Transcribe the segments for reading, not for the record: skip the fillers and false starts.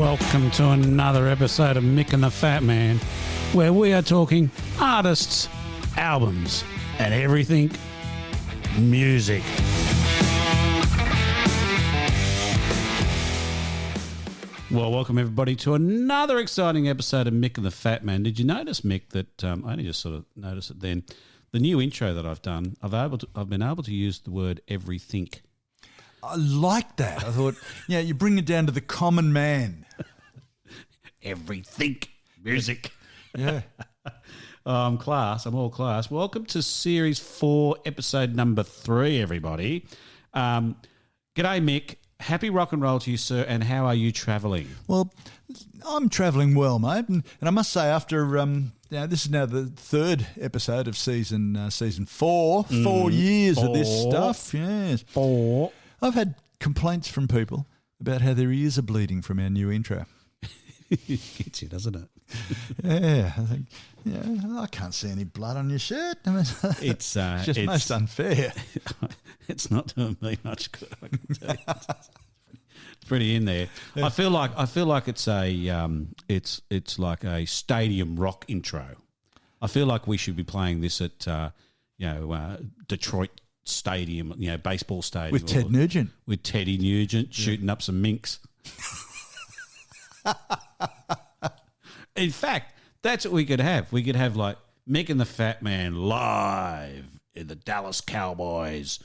Welcome to another episode of Mick and the Fat Man, where we are talking artists, albums, and everything music. Well, welcome everybody to another exciting episode of Mick and the Fat Man. Did you notice, Mick, that I only just sort of noticed it then? The new intro that I've done, I've been able to use the word everything. I like that. I thought, yeah, you bring it down to the common man. Everything music. Yeah. I'm all class. Welcome to Series 4, Episode number 3, everybody. G'day, Mick. Happy rock and roll to you, sir, and how are you travelling? Well, I'm travelling well, mate, and I must say after this is now the third episode of season 4, 4 years of this stuff. Yes, 4. I've had complaints from people about how their ears are bleeding from our new intro. Gets you, doesn't it? Yeah, I think. Yeah, I can't see any blood on your shirt. I mean, it's just most unfair. It's not doing me much good, I can tell you. It's pretty in there. Yeah. I feel like it's it's like a stadium rock intro. I feel like we should be playing this at Detroit Stadium, baseball stadium with Ted Nugent. With Teddy Nugent shooting up some minks. In fact, that's what we could have. We could have like Mick and the Fat Man live in the Dallas Cowboys,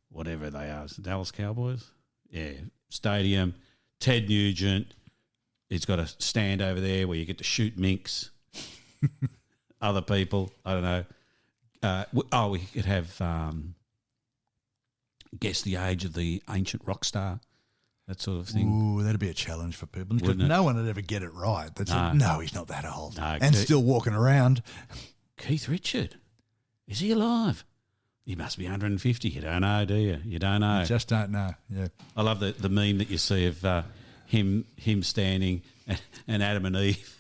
whatever they are. Is it Dallas Cowboys? Yeah. Stadium. Ted Nugent. He's got a stand over there where you get to shoot minks. Other people. I don't know. We could have guess the age of the ancient rock star. That sort of thing. Ooh, that'd be a challenge for people. No one would ever get it right. No, he's not that old. No, and still walking around. Keith Richard. Is he alive? He must be 150. You don't know, do you? You don't know. You just don't know, yeah. I love the meme that you see of him standing and Adam and Eve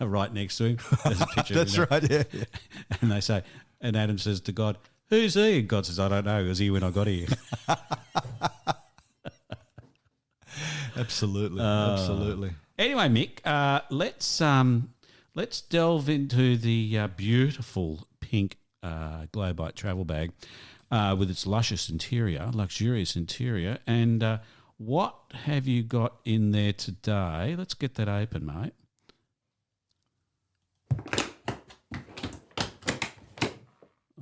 are right next to him. There's a picture That's right, yeah. And they say, and Adam says to God, "Who's he?" And God says, "I don't know. He was here when I got here." Absolutely. Anyway, Mick, let's delve into the beautiful pink Globite travel bag with its luxurious interior. And what have you got in there today? Let's get that open, mate.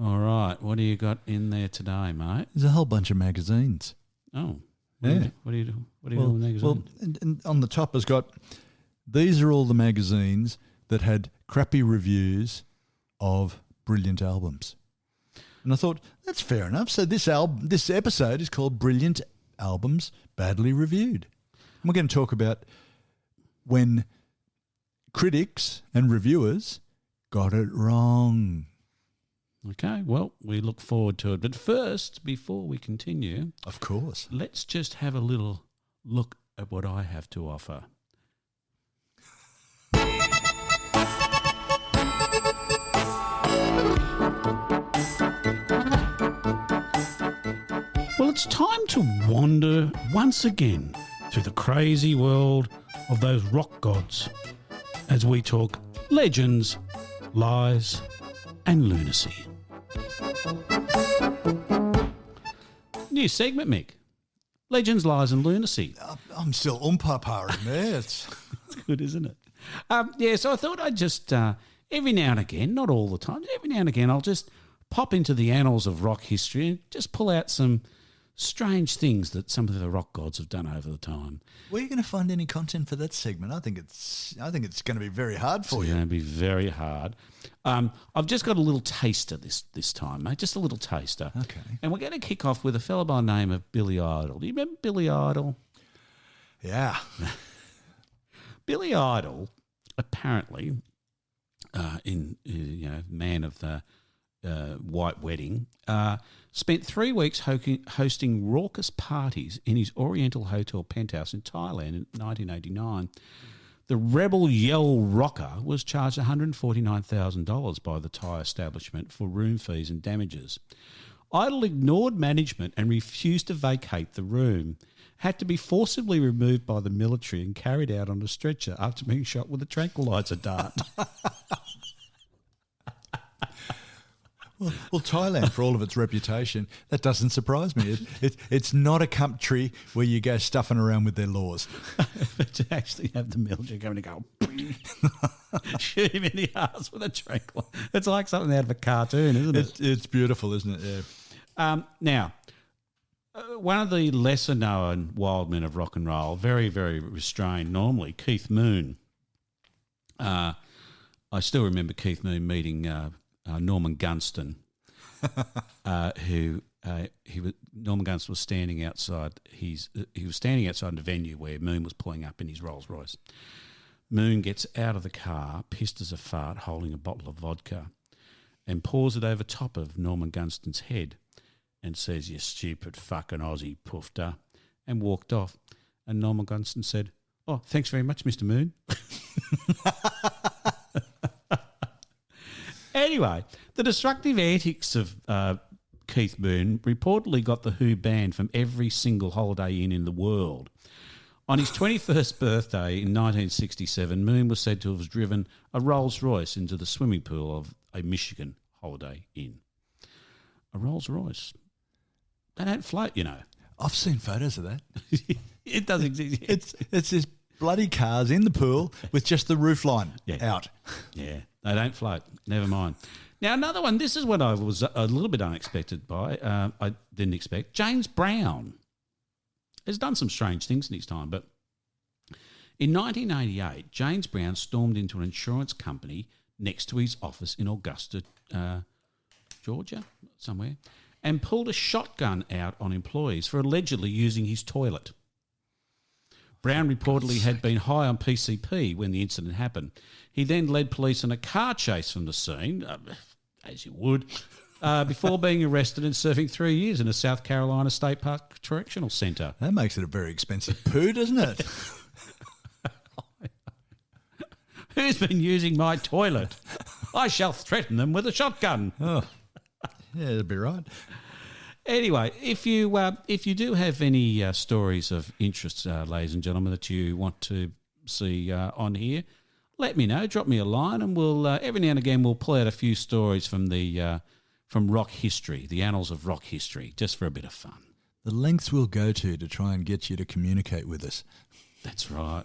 All right, what do you got in there today, mate? There's a whole bunch of magazines. Oh. Yeah. What do you do with magazines? Well, and on the top has got, these are all the magazines that had crappy reviews of brilliant albums. And I thought, that's fair enough. So this episode is called Brilliant Albums Badly Reviewed. And we're going to talk about when critics and reviewers got it wrong. Okay, well, we look forward to it. But first, before we continue, of course, let's just have a little look at what I have to offer. Well, it's time to wander once again through the crazy world of those rock gods as we talk legends, lies, and lunacy. New segment, Mick. Legends, lies, and lunacy. I'm still umpaparing there. It's good, isn't it? So I thought I'd just every now and again, not all the time, every now and again, I'll just pop into the annals of rock history and just pull out some strange things that some of the rock gods have done over the time. Where are you going to find any content for that segment? I think it's going to be very hard for you. It's going to be very hard. I've just got a little taster this time, mate. Just a little taster. Okay. And we're going to kick off with a fellow by the name of Billy Idol. Do you remember Billy Idol? Yeah. Billy Idol, apparently, man of the white wedding, spent 3 weeks hosting raucous parties in his Oriental Hotel penthouse in Thailand in 1989. The Rebel Yell rocker was charged $149,000 by the Thai establishment for room fees and damages. Idle ignored management and refused to vacate the room. Had to be forcibly removed by the military and carried out on a stretcher after being shot with a tranquilizer dart. Well, Thailand, for all of its reputation, that doesn't surprise me. It's not a country where you go stuffing around with their laws. But to actually have the military going to go shoot him in the arse with a tranquilizer. It's like something out of a cartoon, isn't it? It's beautiful, isn't it? Yeah. Now, one of the lesser known wild men of rock and roll, very, very restrained normally, Keith Moon. I still remember Keith Moon meeting Norman Gunston, Norman Gunston was standing outside. He was standing outside the venue where Moon was pulling up in his Rolls Royce. Moon gets out of the car, pissed as a fart, holding a bottle of vodka, and pours it over top of Norman Gunston's head, and says, "You stupid fucking Aussie poofter," and walked off. And Norman Gunston said, "Oh, thanks very much, Mr. Moon." Anyway, the destructive antics of Keith Moon reportedly got the Who banned from every single Holiday Inn in the world. On his 21st birthday in 1967, Moon was said to have driven a Rolls Royce into the swimming pool of a Michigan Holiday Inn. A Rolls Royce. They don't float, you know. I've seen photos of that. It does exist. It's this bloody cars in the pool with just the roof line out. Yeah, they don't float. Never mind. Now, another one, this is what I was a little bit unexpected by. I didn't expect. James Brown has done some strange things in his time, but in 1988, James Brown stormed into an insurance company next to his office in Augusta, Georgia, somewhere, and pulled a shotgun out on employees for allegedly using his toilet. Brown reportedly had been high on PCP when the incident happened. He then led police on a car chase from the scene, as you would, before being arrested and serving 3 years in a South Carolina State Park Correctional Centre. That makes it a very expensive poo, doesn't it? Who's been using my toilet? I shall threaten them with a shotgun. Oh, yeah, that'd be right. Anyway, if you do have any stories of interest, ladies and gentlemen, that you want to see on here, let me know. Drop me a line, and we'll every now and again we'll pull out a few stories from rock history, the annals of rock history, just for a bit of fun. The lengths we'll go to try and get you to communicate with us. That's right.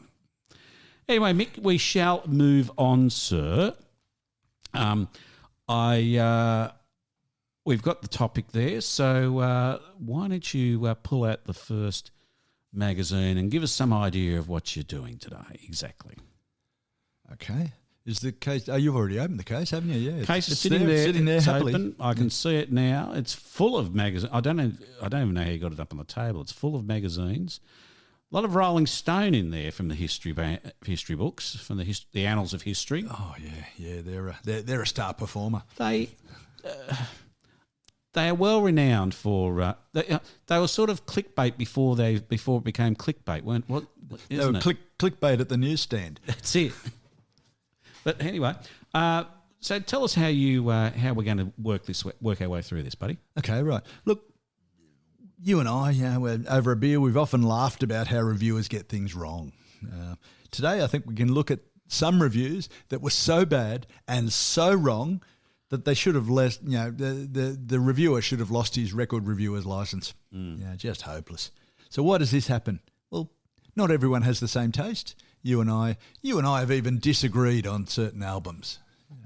Anyway, Mick, we shall move on, sir. We've got the topic there, so why don't you pull out the first magazine and give us some idea of what you're doing today exactly. Okay. Is the case? Oh, you've already opened the case, haven't you? Yeah. Case is sitting there happily. Open. I can see it now. It's full of magazines. I don't even know how you got it up on the table. It's full of magazines. A lot of Rolling Stone in there from the history books, from the annals of history. Oh yeah. They're a star performer. They are well renowned for. They were sort of clickbait before it became clickbait, weren't? What they were clickbait at the newsstand. That's it. But anyway, so tell us how we're going to work our way through this, buddy. Okay, right. Look, you and I, we're over a beer, we've often laughed about how reviewers get things wrong. Today, I think we can look at some reviews that were so bad and so wrong that they should have left. The reviewer should have lost his record reviewer's license. Just hopeless. So why does this happen? Well, not everyone has the same taste. You and I have even disagreed on certain albums.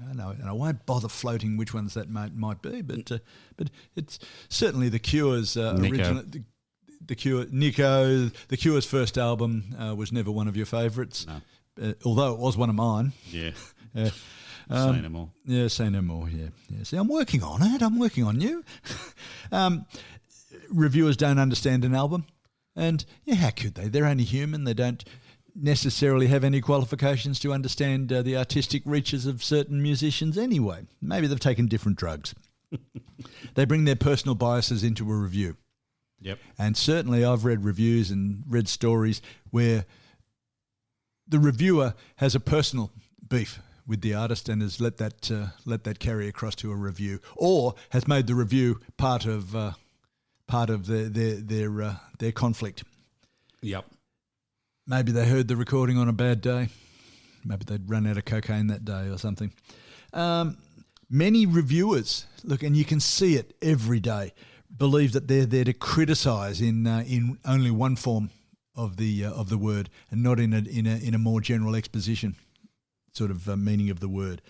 And I won't bother floating which ones that might be, but it's certainly The Cure's original. The Cure, Nico. The Cure's first album was never one of your favourites, no. Although it was one of mine. Yeah. Say no more. Yeah, say no more. Yeah. See, I'm working on it. I'm working on you. Reviewers don't understand an album, and how could they? They're only human. They don't necessarily have any qualifications to understand the artistic reaches of certain musicians anyway. Maybe they've taken different drugs. They bring their personal biases into a review. Yep. And certainly I've read reviews and read stories where the reviewer has a personal beef with the artist and has let that carry across to a review, or has made the review part of their conflict. Yep. Maybe they heard the recording on a bad day. Maybe they'd run out of cocaine that day or something. Many reviewers, look, and you can see it every day, believe that they're there to criticise in only one form of the word, and not in a more general exposition sort of meaning of the word.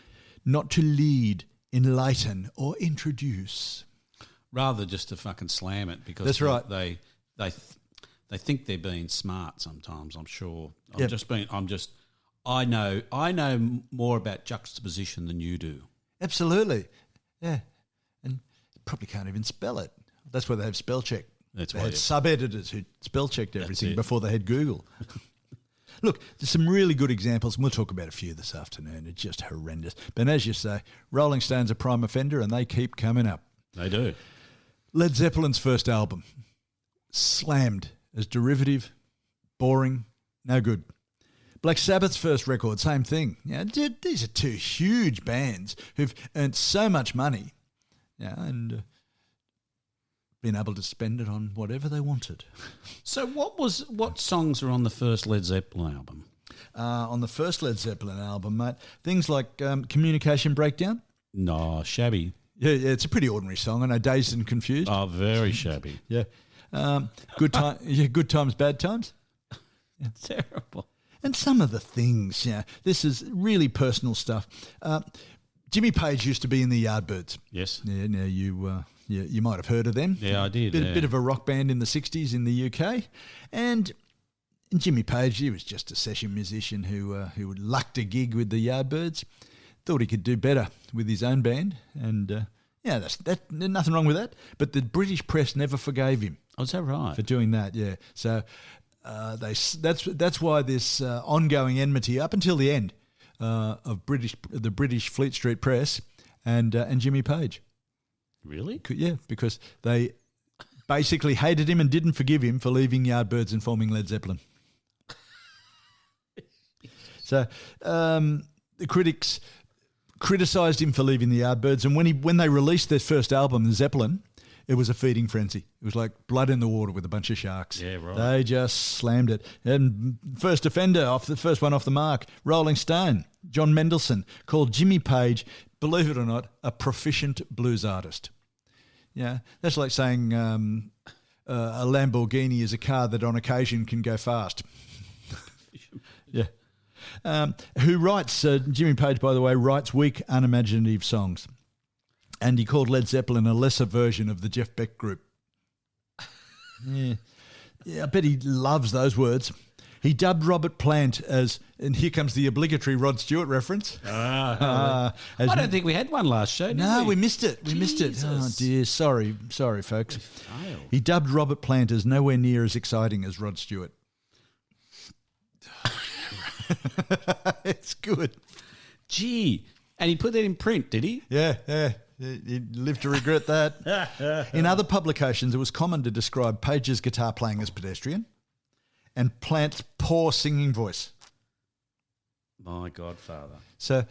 Not to lead, enlighten, or introduce. Rather just to fucking slam it, because that's right. They think they're being smart sometimes. I'm sure. I know more about juxtaposition than you do. Absolutely, yeah, and probably can't even spell it. That's why they have spell check. They had sub-editors who spell checked everything before they had Google. Look, there's some really good examples, and we'll talk about a few this afternoon. It's just horrendous. But as you say, Rolling Stones are prime offender, and they keep coming up. They do. Led Zeppelin's first album, slammed as derivative, boring, no good. Black Sabbath's first record, same thing. Yeah, these are two huge bands who've earned so much money, and been able to spend it on whatever they wanted. So what songs are on the first Led Zeppelin album? On the first Led Zeppelin album, mate, things like Communication Breakdown. No, shabby. Yeah, it's a pretty ordinary song. I know, Dazed and Confused. Oh, very shabby. Yeah. Good times, bad times. Yeah. Terrible. And some of the things, this is really personal stuff. Jimmy Page used to be in the Yardbirds. Yes. Yeah, now you might have heard of them. Yeah, I did. Bit of a rock band in the 60s in the UK. And Jimmy Page, he was just a session musician who lucked a gig with the Yardbirds. Thought he could do better with his own band. And, there's nothing wrong with that. But the British press never forgave him. Oh, is that right? For doing that, yeah. So that's why this ongoing enmity up until the end of the British Fleet Street Press and Jimmy Page. Really? Yeah, because they basically hated him and didn't forgive him for leaving Yardbirds and forming Led Zeppelin. So the critics criticised him for leaving the Yardbirds, and when they released their first album, The Zeppelin, it was a feeding frenzy. It was like blood in the water with a bunch of sharks. Yeah, right. They just slammed it. And first offender, first one off the mark, Rolling Stone, John Mendelsohn, called Jimmy Page, believe it or not, a proficient blues artist. Yeah, that's like saying a Lamborghini is a car that on occasion can go fast. Yeah. Who writes, Jimmy Page, by the way, writes weak, unimaginative songs. And he called Led Zeppelin a lesser version of the Jeff Beck group. Yeah, I bet he loves those words. He dubbed Robert Plant as, and here comes the obligatory Rod Stewart reference. I don't think we had one last show, did we? No, we missed it. We missed it. Oh, dear. Sorry, folks. He dubbed Robert Plant as nowhere near as exciting as Rod Stewart. It's good. Gee. And he put that in print, did he? Yeah. He'd live to regret that. In other publications, it was common to describe Page's guitar playing as pedestrian and Plant's poor singing voice. My godfather. So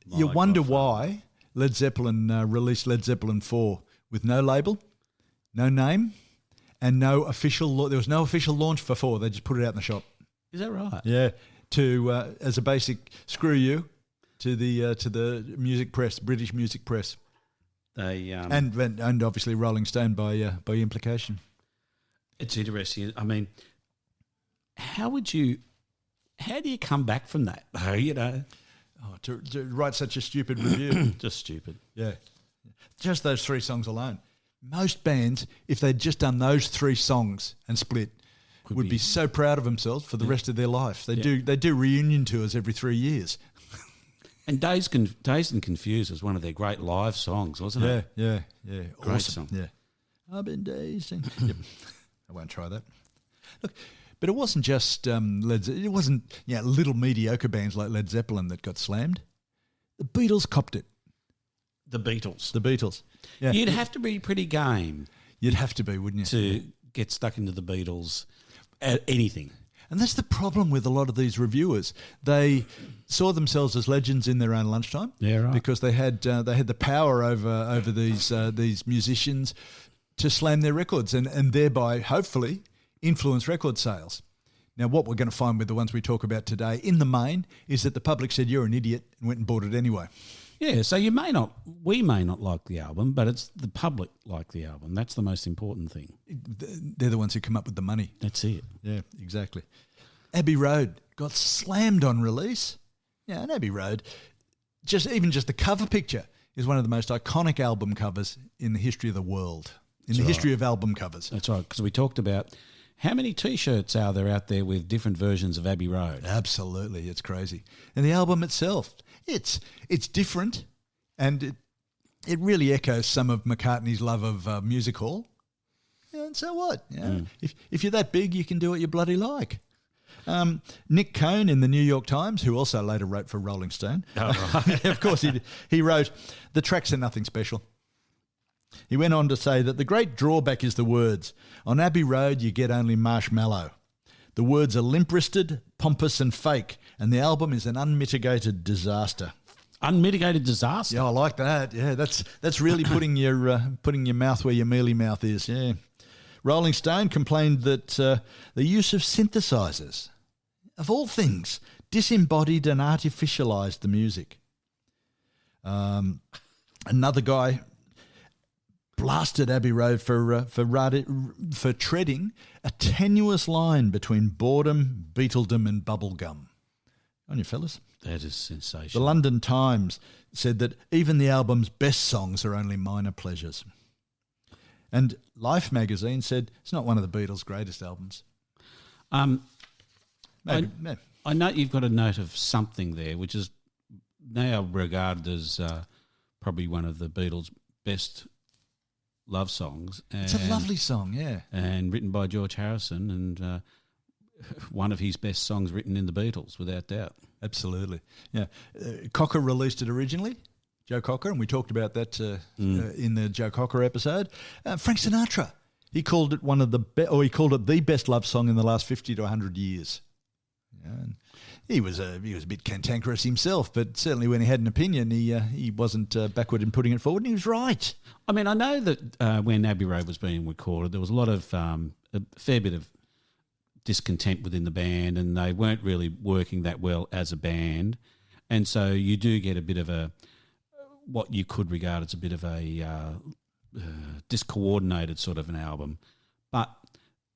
you wonder why Led Zeppelin released Led Zeppelin 4 with no label, no name, and no official. There was no official launch for 4. They just put it out in the shop. Is that right? Yeah. As a basic screw you to the music press, British music press. They and obviously Rolling Stone by implication. It's interesting. I mean, how do you come back from that? To write such a stupid review, just stupid. Yeah, just those 3 songs alone. Most bands, if they'd just done those 3 songs and split, would be so proud of themselves for the rest of their life. They do reunion tours every 3 years. And Dazed and Confused was one of their great live songs, wasn't it? Yeah. Great awesome. song. Yeah. I've been dazed. Yep. I won't try that. Look, but it wasn't just it wasn't little mediocre bands like Led Zeppelin that got slammed. The Beatles copped it. The Beatles. Yeah. You'd have to be pretty game. You'd have to be, wouldn't you? To get stuck into the Beatles. Anything. And that's the problem with a lot of these reviewers. They saw themselves as legends in their own lunchtime, because they had the power over these musicians to slam their records and thereby hopefully influence record sales. Now, what we're going to find with the ones we talk about today, in the main, is that the public said you're an idiot and went and bought it anyway. Yeah, so we may not like the album, but it's the public like the album. That's the most important thing. They're the ones who come up with the money. That's it. Yeah, exactly. Abbey Road got slammed on release. Yeah, and Abbey Road, just the cover picture is one of the most iconic album covers in the history of the world, in the history of album covers. That's right, because we talked about how many T-shirts are there out there with different versions of Abbey Road. Absolutely, it's crazy. And the album itself, it's different, and it really echoes some of McCartney's love of music hall. Yeah, and so what? Yeah, if you're that big, you can do what you bloody like. Nick Cohn in the New York Times, who also later wrote for Rolling Stone. Oh, right. Of course, he wrote, "The tracks are nothing special." He went on to say that the great drawback is the words. On Abbey Road, you get only marshmallow. The words are limp-wristed, pompous and fake, and the album is an unmitigated disaster. Unmitigated disaster? Yeah, I like that. Yeah, that's really putting your mouth where your mealy mouth is, yeah. Rolling Stone complained that the use of synthesizers, of all things, disembodied and artificialised the music. Another guy blasted Abbey Road for treading a tenuous line between boredom, Beatledom and bubblegum. On you, fellas. That is sensational. The London Times said that even the album's best songs are only minor pleasures. And Life magazine said it's not one of the Beatles' greatest albums. I know you've got a note of something there, which is now regarded as probably one of the Beatles' best love songs. It's a lovely song, yeah. And written by George Harrison, and one of his best songs written in the Beatles, without doubt. Absolutely. Yeah. Cocker released it originally, Joe Cocker, and we talked about that in the Joe Cocker episode. Frank Sinatra, he called it the best love song in the last 50 to 100 years. Yeah, and he was a bit cantankerous himself, but certainly when he had an opinion, he wasn't backward in putting it forward, and he was right. I mean, I know that when Abbey Road was being recorded, there was a lot of a fair bit of discontent within the band, and they weren't really working that well as a band, and so you do get a bit of what you could regard as a bit of a discoordinated sort of an album, but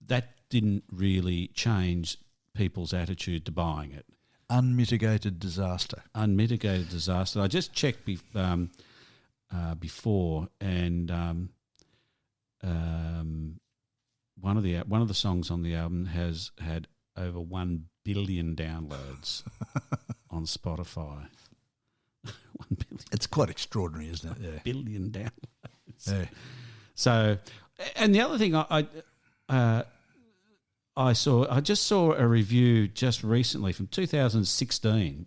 that didn't really change people's attitude to buying it. Unmitigated disaster. Unmitigated disaster. I just checked before, and one of the songs on the album has had over 1 billion downloads on Spotify. 1 billion. It's quite extraordinary, isn't it? Yeah. 1 billion downloads. Yeah. So, and the other thing I just saw a review just recently from 2016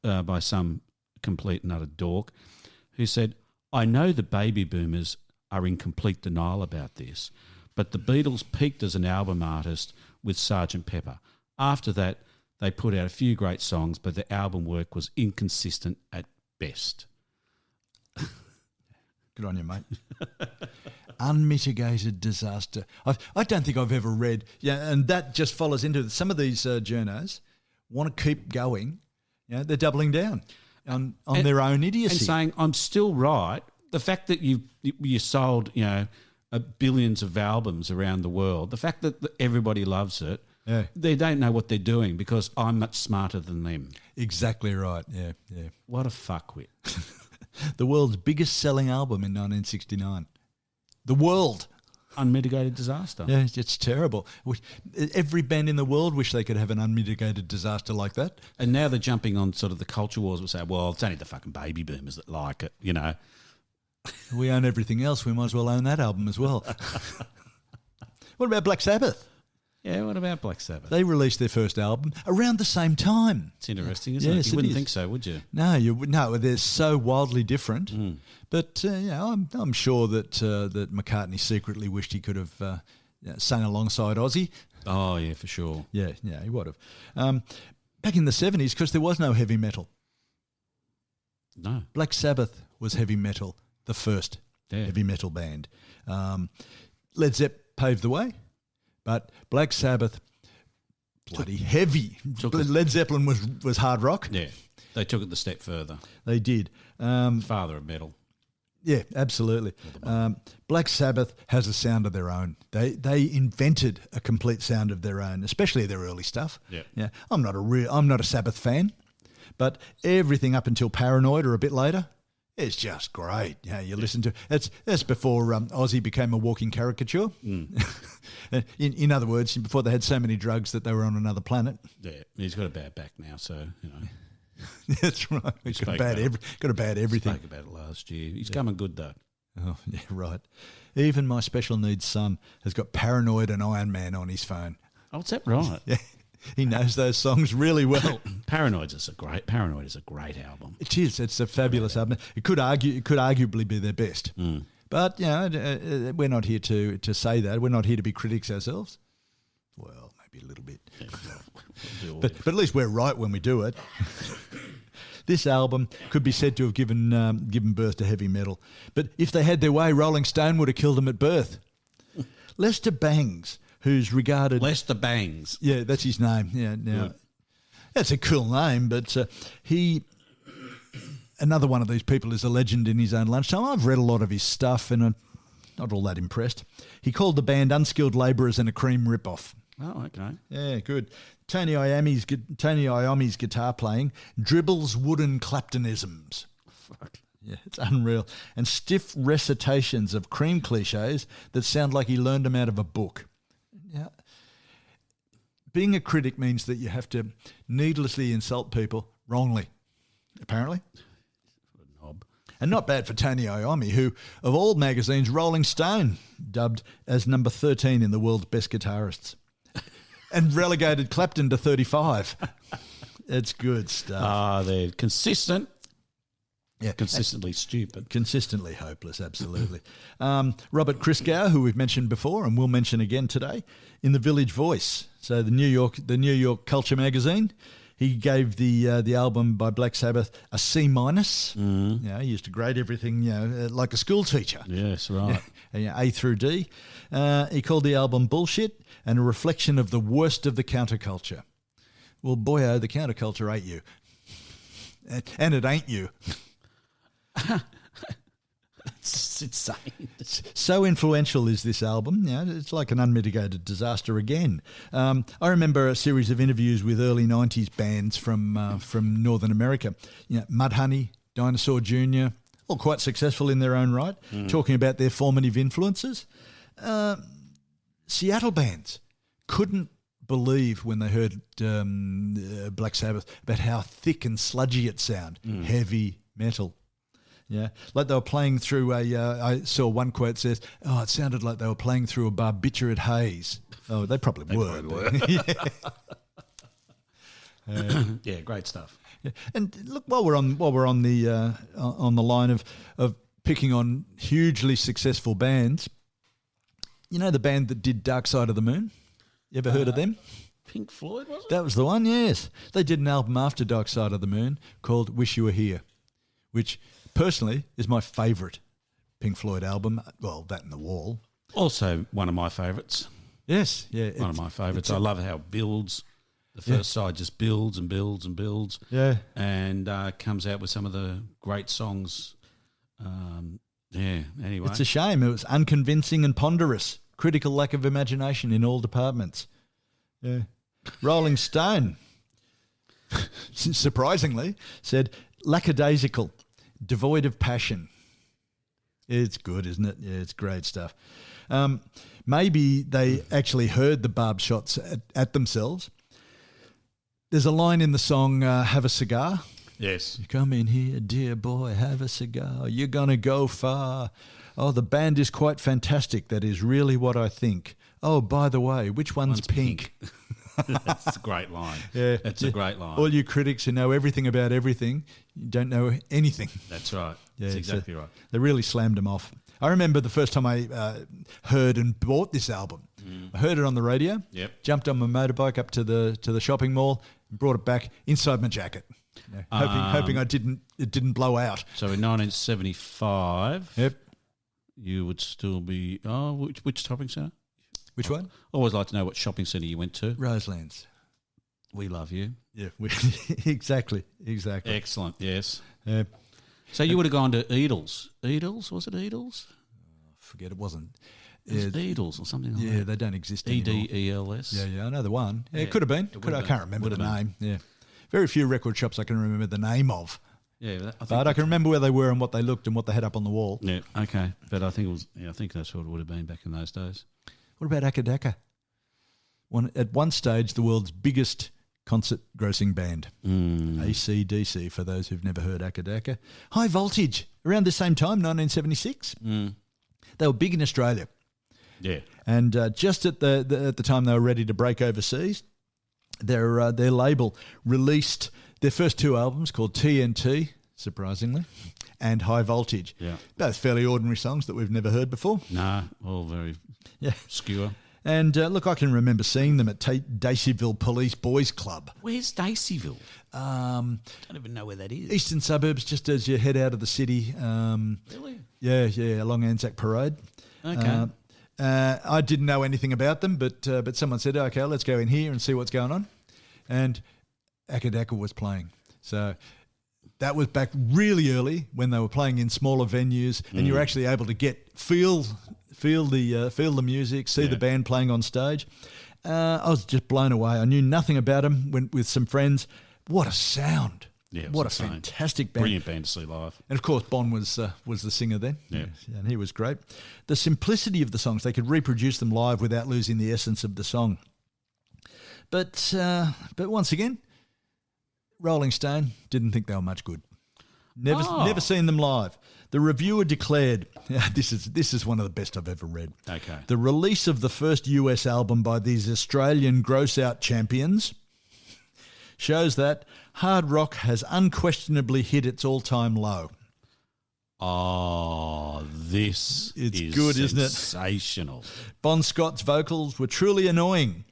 by some complete and utter dork who said, "I know the baby boomers are in complete denial about this, but the Beatles peaked as an album artist with Sgt. Pepper. After that, they put out a few great songs, but the album work was inconsistent at best." Good on you, mate. Unmitigated disaster. I don't think I've ever read, and that just follows into it. Some of these journos want to keep going. They're doubling down on their own idiocy. And saying, I'm still right. The fact that you sold, billions of albums around the world, the fact that everybody loves it, they don't know what they're doing because I'm much smarter than them. Exactly right, yeah. What a fuckwit. The world's biggest selling album in 1969. The world. Unmitigated disaster. Yeah, it's terrible. Every band in the world wish they could have an unmitigated disaster like that. And now they're jumping on sort of the culture wars and say, well, it's only the fucking baby boomers that like it, We own everything else. We might as well own that album as well. What about Black Sabbath? Yeah, what about Black Sabbath? They released their first album around the same time. It's interesting, isn't it? You wouldn't think so, would you? No, they're so wildly different. But I'm sure that McCartney secretly wished he could have sung alongside Ozzy. Oh, yeah, for sure. Yeah, he would have. Back in the 70s, because there was no heavy metal. No. Black Sabbath was heavy metal, the first heavy metal band. Led Zepp paved the way, but Black Sabbath, bloody heavy. Led Zeppelin was hard rock. Yeah, they took it the step further. They did. Father of metal. Yeah, absolutely. Black Sabbath has a sound of their own. They invented a complete sound of their own, especially their early stuff. Yeah. I'm not a Sabbath fan, but everything up until Paranoid or a bit later, it's just great. Yeah, you listen to that's before Ozzy became a walking caricature. In other words, before they had so many drugs that they were on another planet. Yeah, he's got a bad back now, so you know. That's right. He's got a bad everything. Spoke about it last year. He's coming good though. Oh yeah, right. Even my special needs son has got Paranoid and Iron Man on his phone. Oh, is that right? Yeah, he knows those songs really well. Paranoid is a great album. It is. It's a fabulous album. It could arguably be their best. But you know, we're not here to say that. We're not here to be critics ourselves. Well, maybe a little bit. Yeah, but at least we're right when we do it. This album could be said to have given birth to heavy metal. But if they had their way, Rolling Stone would have killed them at birth. Lester Bangs, who's regarded... Lester Bangs. Yeah, that's his name. Yeah, now that's a cool name, but another one of these people is a legend in his own lunchtime. I've read a lot of his stuff and I'm not all that impressed. He called the band Unskilled Labourers and a Cream Rip-Off. Oh, okay. Yeah, good. Tony Iommi's guitar playing dribbles wooden Claptonisms. Fuck. Yeah, it's unreal. And stiff recitations of Cream cliches that sound like he learned them out of a book. Yeah. Being a critic means that you have to needlessly insult people wrongly, apparently. What a knob. And not bad for Tony Iommi, who, of all magazines, Rolling Stone dubbed as number 13 in the world's best guitarists. And relegated Clapton to 35. It's good stuff. They're consistent. Yeah. Consistently stupid. Consistently hopeless, absolutely. Robert Christgau, who we've mentioned before and will mention again today, in The Village Voice. So the New York Culture magazine, he gave the album by Black Sabbath a C-. Mm. You know, he used to grade everything, like a school teacher. Yes, right. A through D. He called the album bullshit and a reflection of the worst of the counterculture. Well, boyo, the counterculture ain't you. And it ain't you. It's insane. So influential is this album. It's like an unmitigated disaster again. I remember a series of interviews with early 90s bands from Northern America. Mudhoney, Dinosaur Jr., all quite successful in their own right, talking about their formative influences. Seattle bands couldn't believe when they heard Black Sabbath about how thick and sludgy it sounded. Heavy metal. Yeah, like they were playing through I saw one quote says, it sounded like they were playing through a barbiturate haze. Oh, they probably were. Yeah, great stuff. Yeah. And look, while we're on the line of picking on hugely successful bands, you know the band that did Dark Side of the Moon? You ever heard of them? Pink Floyd, was it? That was the one, yes. They did an album after Dark Side of the Moon called Wish You Were Here, which personally is my favourite Pink Floyd album. Well, that and The Wall. Also one of my favourites. Yes, yeah. One of my favourites. I love how it builds. The first side just builds and builds and builds. Yeah. And comes out with some of the great songs. Anyway. It's a shame. It was unconvincing and ponderous. Critical lack of imagination in all departments. Yeah. Rolling Stone, surprisingly, said lackadaisical, devoid of passion. It's good, isn't it? Yeah, it's great stuff. Maybe they actually heard the barb shots at themselves. There's a line in the song, Have a Cigar. Yes. You come in here, dear boy, have a cigar. You're going to go far. Oh, the band is quite fantastic. That is really what I think. Oh, by the way, which one's pink? That's a great line. Yeah. That's a great line. All you critics who know everything about everything, you don't know anything. That's right. Yeah, that's exactly right. They really slammed them off. I remember the first time I heard and bought this album. I heard it on the radio. Yep. Jumped on my motorbike up to the shopping mall, and brought it back inside my jacket, hoping it didn't blow out. So in 1975, Yep. you would still be. Oh, which shopping centre? Which one? Always like to know what shopping centre you went to. Roselands. We love you. Yeah, exactly. Excellent. Yes. Yeah. So you would have gone to Edels. Edels, was it Edels? Forget it wasn't. It was Edels or something like that. Yeah, they don't exist anymore. EDELS. Yeah, I know the one. Yeah, Yeah, it could have been. it would I have can't been. remember Would the have name. Yeah. Very few record shops I can remember the name of. Yeah, But I can remember where they were and what they looked and what they had up on the wall. Yeah, okay. But I think it was. Yeah, I think that's what it would have been back in those days. What about Akadaka? At one stage, the world's biggest concert grossing band. AC/DC, for those who've never heard Akadaka. High Voltage, around the same time, 1976. They were big in Australia. Yeah. And just at the time they were ready to break overseas, their label released their first two albums called TNT, surprisingly, and High Voltage. Yeah. Both fairly ordinary songs that we've never heard before. No, all very obscure. And look, I can remember seeing them at Daceyville Police Boys Club. Where's Daceyville? Don't even know where that is. Eastern suburbs, just as you head out of the city. Really? Yeah, along Anzac Parade. Okay. I didn't know anything about them, but someone said, okay, let's go in here and see what's going on. And Akadaka was playing. So that was back really early when they were playing in smaller venues and you were actually able to feel the music, see the band playing on stage. I was just blown away. I knew nothing about them. Went with some friends. What a sound. Yeah, what a insane. fantastic band. Brilliant band to see live. And of course, Bon was the singer then. Yeah. And he was great. The simplicity of the songs, they could reproduce them live without losing the essence of the song. But once again, Rolling Stone didn't think they were much good. Never seen them live. The reviewer declared, this is one of the best I've ever read. Okay. The release of the first US album by these Australian gross-out champions shows that hard rock has unquestionably hit its all-time low. Oh, this is good, isn't it? Sensational. Bon Scott's vocals were truly annoying.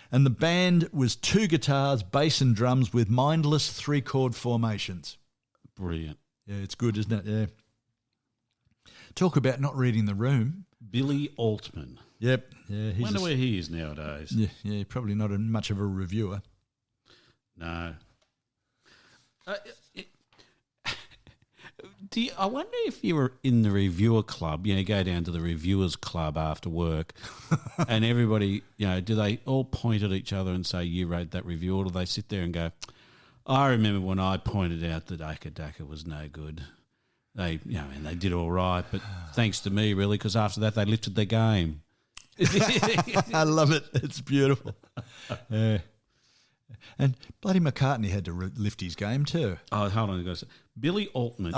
And the band was two guitars, bass and drums with mindless three-chord formations. Brilliant. Yeah, it's good, isn't it? Yeah. Talk about not reading the room. Billy Altman. Yep. Yeah, Wonder where he is nowadays. Yeah, probably not much of a reviewer. No. I wonder if you were in the reviewer club, you go down to the reviewers club after work and everybody, do they all point at each other and say, you wrote that review, or do they sit there and go, I remember when I pointed out that Akadaka was no good. They, and they did all right, but thanks to me, really, because after that they lifted their game. I love it. It's beautiful. Yeah. And bloody McCartney had to lift his game too. Oh, hold on, guys. Billy Altman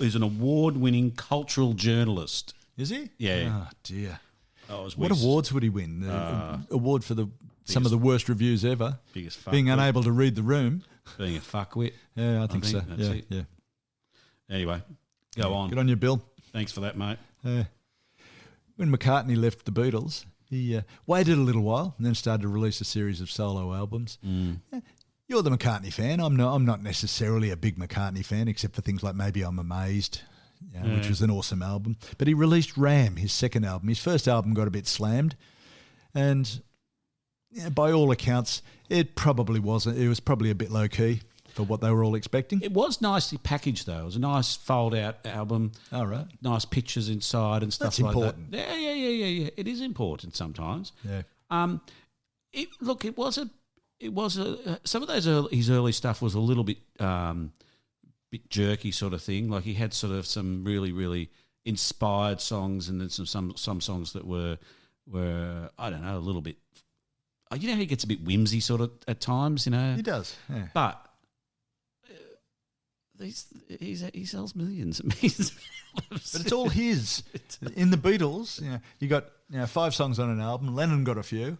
is an award-winning cultural journalist. Is he? Yeah. Oh, dear. What awards would he win? Award for some of the worst reviews ever. Biggest fuckwit. Being unable to read the room. Being a fuckwit. Yeah, I think so. That's it. Yeah. Anyway, go on. Good on you, Bill. Thanks for that, mate. When McCartney left the Beatles, he waited a little while and then started to release a series of solo albums. You're the McCartney fan. I'm not necessarily a big McCartney fan, except for things like Maybe I'm Amazed, which was an awesome album. But he released Ram, his second album. His first album got a bit slammed, and by all accounts, it probably wasn't. It was probably a bit low key for what they were all expecting. It was nicely packaged, though. It was a nice fold-out album. All right. Nice pictures inside and stuff That's like important. that. Yeah. It is important sometimes. Yeah. It was some of his early stuff was a little bit bit jerky sort of thing. Like he had sort of some really, really inspired songs, and then some songs that were I don't know, a little bit. You know how he gets a bit whimsy sort of at times, He does. Yeah. But he sells millions. But it's all his. In the Beatles, you got 5 songs on an album. Lennon got a few.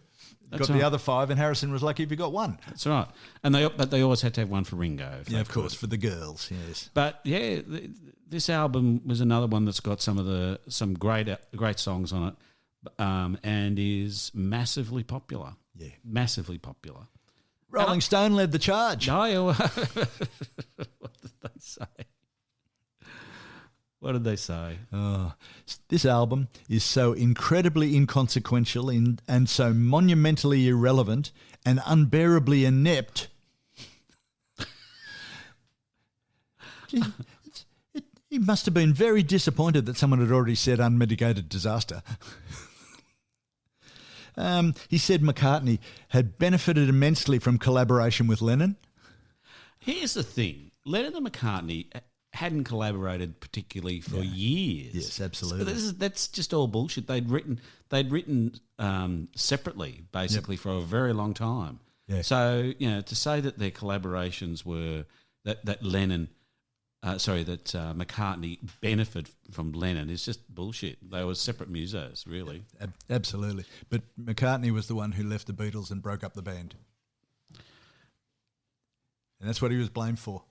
Got the other 5, and Harrison was lucky if he got 1. That's right. And they always had to have one for Ringo. Yeah, of course, for the girls. Yes. But yeah, this album was another one that's got some great songs on it, and is massively popular. Yeah, massively popular. Rolling Stone led the charge. What did they say? What did they say? Oh, this album is so incredibly inconsequential and so monumentally irrelevant and unbearably inept. He must have been very disappointed that someone had already said unmitigated disaster. He said McCartney had benefited immensely from collaboration with Lennon. Here's the thing. Lennon and McCartney hadn't collaborated particularly for years. Yes, absolutely. So that's just all bullshit. They'd written separately, basically, for a very long time. Yeah. So to say that their collaborations were that McCartney benefited from Lennon is just bullshit. They were separate musos, really. Absolutely. But McCartney was the one who left the Beatles and broke up the band. And that's what he was blamed for.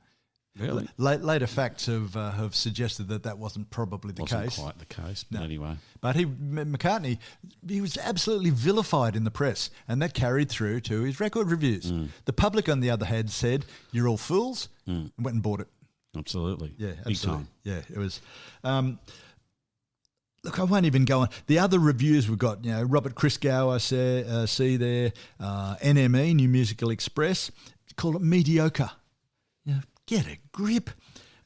Really? Later facts have suggested that wasn't probably the case. Wasn't quite the case, but anyway. But McCartney, he was absolutely vilified in the press, and that carried through to his record reviews. The public, on the other hand, said, "You're all fools," and went and bought it. Absolutely. Yeah, Big absolutely. time. Yeah, it was. Look, I won't even go on. The other reviews we've got, Robert Christgau, I see there, NME, New Musical Express, called it mediocre. Get a grip.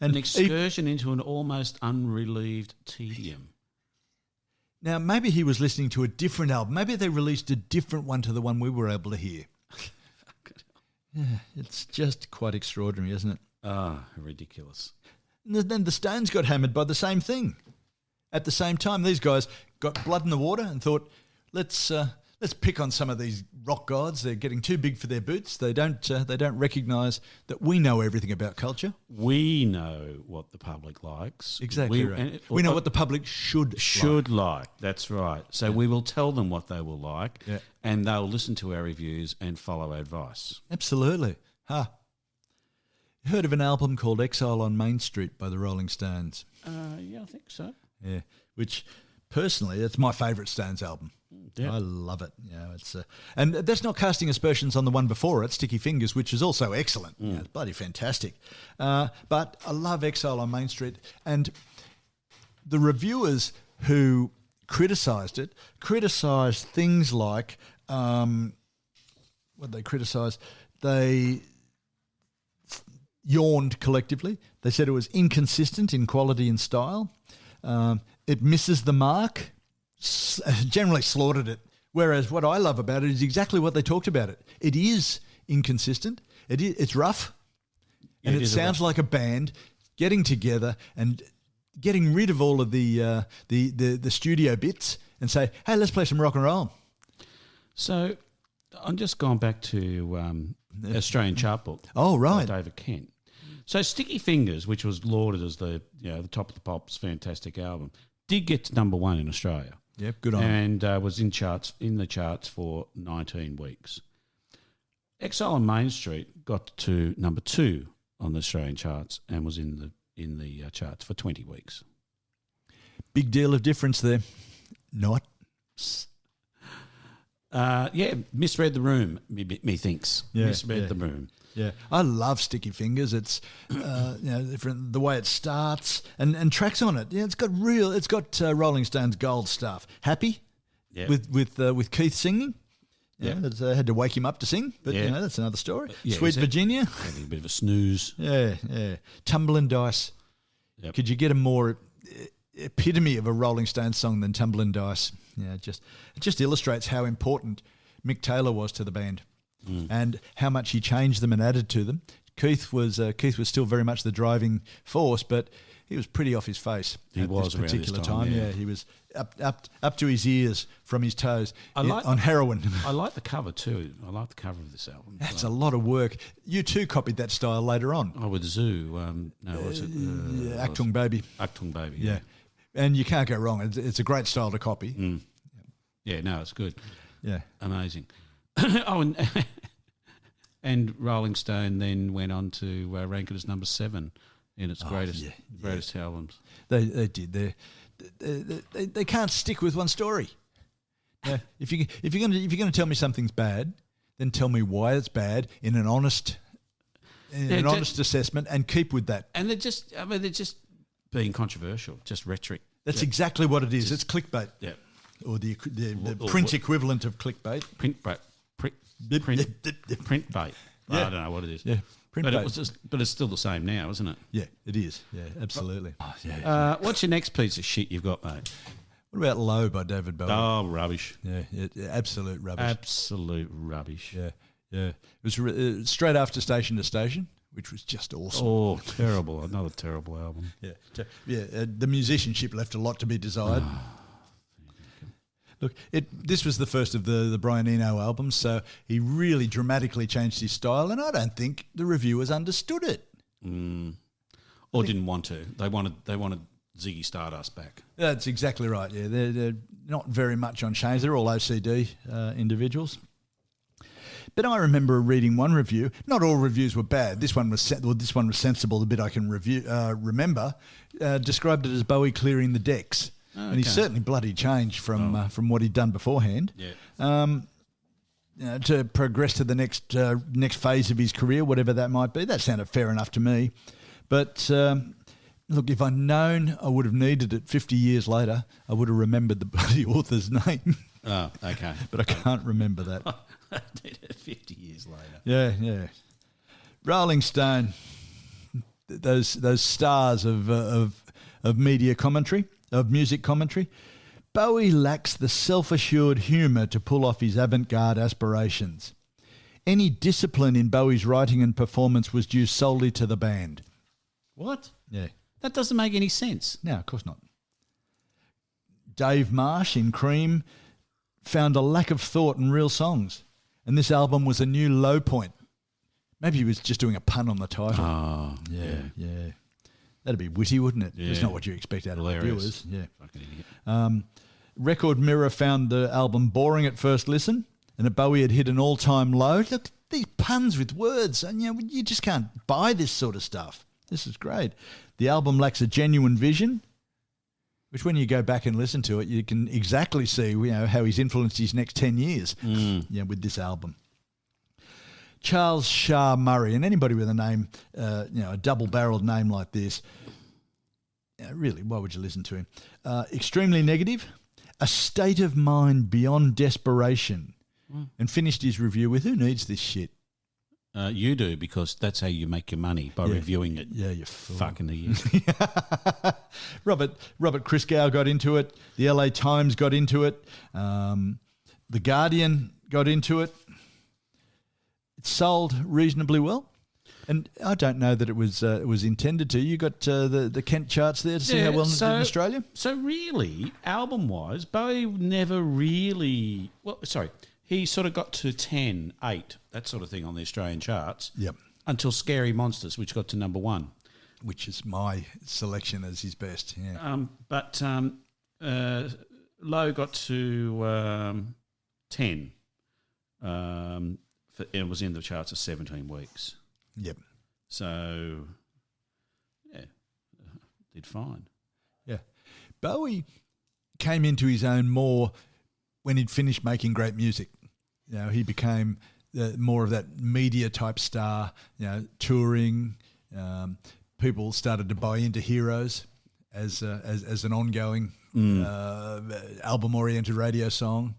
And an excursion into an almost unrelieved tedium. Now, maybe he was listening to a different album. Maybe they released a different one to the one we were able to hear. Yeah, it's just quite extraordinary, isn't it? Ridiculous. And then the Stones got hammered by the same thing. At the same time, these guys got blood in the water and thought, let's pick on some of these rock gods. They're getting too big for their boots. They don't recognise that we know everything about culture. We know what the public likes. Exactly right. We know what the public should like. That's right. So we will tell them what they will like, and they'll listen to our reviews and follow our advice. Absolutely. You heard of an album called Exile on Main Street by the Rolling Stones? Yeah, I think so. Yeah, which personally, it's my favourite Stones album. Yeah. I love it. It's and that's not casting aspersions on the one before it, Sticky Fingers, which is also excellent. It's bloody fantastic. But I love Exile on Main Street, and the reviewers who criticised it criticised things like what they criticised. They yawned collectively. They said it was inconsistent in quality and style. It misses the mark. Generally slaughtered it. Whereas what I love about it is exactly what they talked about it. It is inconsistent. It's rough, and it sounds like a band getting together and getting rid of all of the studio bits and say, "Hey, let's play some rock and roll." So I'm just going back to Australian Chart Book. Oh, right, by David Kent. So Sticky Fingers, which was lauded as the top of the pops, fantastic album, did get to number 1 in Australia. Yep, good on. And was in the charts for 19 weeks. Exile on Main Street got to number 2 on the Australian charts and was in the charts for 20 weeks. Big deal of difference there. Not. Misread the room, me thinks. Misread the room. Yeah, I love Sticky Fingers. It's different the way it starts and tracks on it. Yeah, it's got Rolling Stones gold stuff. Happy, with Keith singing. Yeah, I had to wake him up to sing, but that's another story. Sweet Virginia, having a bit of a snooze. Yeah. Tumbling Dice. Yep. Could you get a more epitome of a Rolling Stones song than Tumbling Dice? Yeah, it just illustrates how important Mick Taylor was to the band. And how much he changed them and added to them. Keith was still very much the driving force, but he was pretty off his face He at was this around this particular time, time. yeah. He was up to his ears from his toes like- on heroin. I like the cover too. I like the cover of this album. That's a lot of work. You too copied that style later on. Oh, with Zoo. No, what's it? Achtung Baby. Achtung Baby. Yeah. And you can't go wrong. It's a great style to copy. Yeah, no, it's good. Yeah. Amazing. And Rolling Stone then went on to rank it as number 7 in its greatest albums. They did. They can't stick with one story. If you're going to tell me something's bad, then tell me why it's bad in an honest assessment, and keep with that. And they're just being controversial, just rhetoric. That's exactly what it is. It's clickbait. Yeah. Or the print equivalent of clickbait. Print bait. Yeah. I don't know what it is. Yeah. But it's still the same now, isn't it? Yeah, it is. Yeah, absolutely. What's your next piece of shit you've got, mate? What about Low by David Bowie? Oh, rubbish. Yeah, absolute rubbish. Absolute rubbish. Yeah. It was straight after Station to Station, which was just awesome. Oh, terrible. Another terrible album. Yeah. The musicianship left a lot to be desired. Look, this was the first of the Brian Eno albums, so he really dramatically changed his style, and I don't think the reviewers understood it. Or didn't want to. They wanted Ziggy Stardust back. That's exactly right. Yeah, they're not very much on chains. They're all OCD individuals. But I remember reading one review. Not all reviews were bad. This one was sensible. The bit I can remember described it as Bowie clearing the decks. Okay. And he's certainly bloody changed from what he'd done beforehand. Yeah. To progress to the next phase of his career, whatever that might be. That sounded fair enough to me. But look, if I'd known I would have needed it 50 years later, I would have remembered the bloody author's name. Oh, okay. But I can't remember that. 50 years later. Yeah. Rolling Stone, those stars of media commentary, of music commentary. Bowie lacks the self-assured humour to pull off his avant-garde aspirations. Any discipline in Bowie's writing and performance was due solely to the band. What? Yeah. That doesn't make any sense. No, of course not. Dave Marsh in Cream found a lack of thought in real songs, and this album was a new low point. Maybe he was just doing a pun on the title. Oh, yeah. That'd be witty, wouldn't it? Yeah. It's not what you expect out of the viewers. Yeah. Fucking idiot. Record Mirror found the album boring at first listen, and that Bowie had hit an all-time low. Look, these puns with words, and you just can't buy this sort of stuff. This is great. The album lacks a genuine vision, which when you go back and listen to it, you can exactly see how he's influenced his next 10 years with this album. Charles Shah Murray, and anybody with a name, a double-barreled name like this, really, why would you listen to him? Extremely negative, a state of mind beyond desperation, and finished his review with, who needs this shit? You do, because that's how you make your money, by reviewing it. Yeah, you fool. Fucking idiot. Robert Christgau got into it. The LA Times got into it. The Guardian got into it. It sold reasonably well, and I don't know that it was intended to. You got the Kent charts there to see how well it did in Australia. So really, album-wise, Bowie never really... Well, sorry, he sort of got to 10, 8, that sort of thing on the Australian charts. Yep. Until Scary Monsters, which got to number 1. Which is my selection as his best, yeah. But Low got to 10. It was in the charts for 17 weeks. Yep. So, did fine. Yeah. Bowie came into his own more when he'd finished making great music. He became more of that media type star, touring. People started to buy into Heroes as an ongoing album-oriented radio song.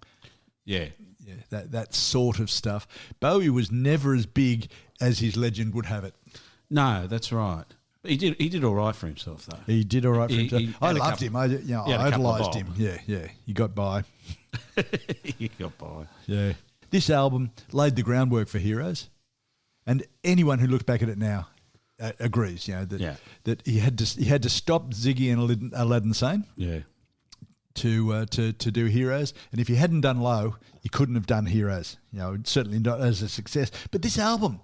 Yeah. Yeah, that sort of stuff. Bowie was never as big as his legend would have it. No, that's right. He did all right for himself, though. He did all right for himself. I loved him. I idolised him. Yeah. He got by. He got by. Yeah. This album laid the groundwork for Heroes, and anyone who looks back at it now agrees. You know that Yeah. that he had to stop Ziggy and Aladdin Sane Yeah. to do Heroes, and if he hadn't done Low, he couldn't have done Heroes. You know, certainly not as a success. But this album,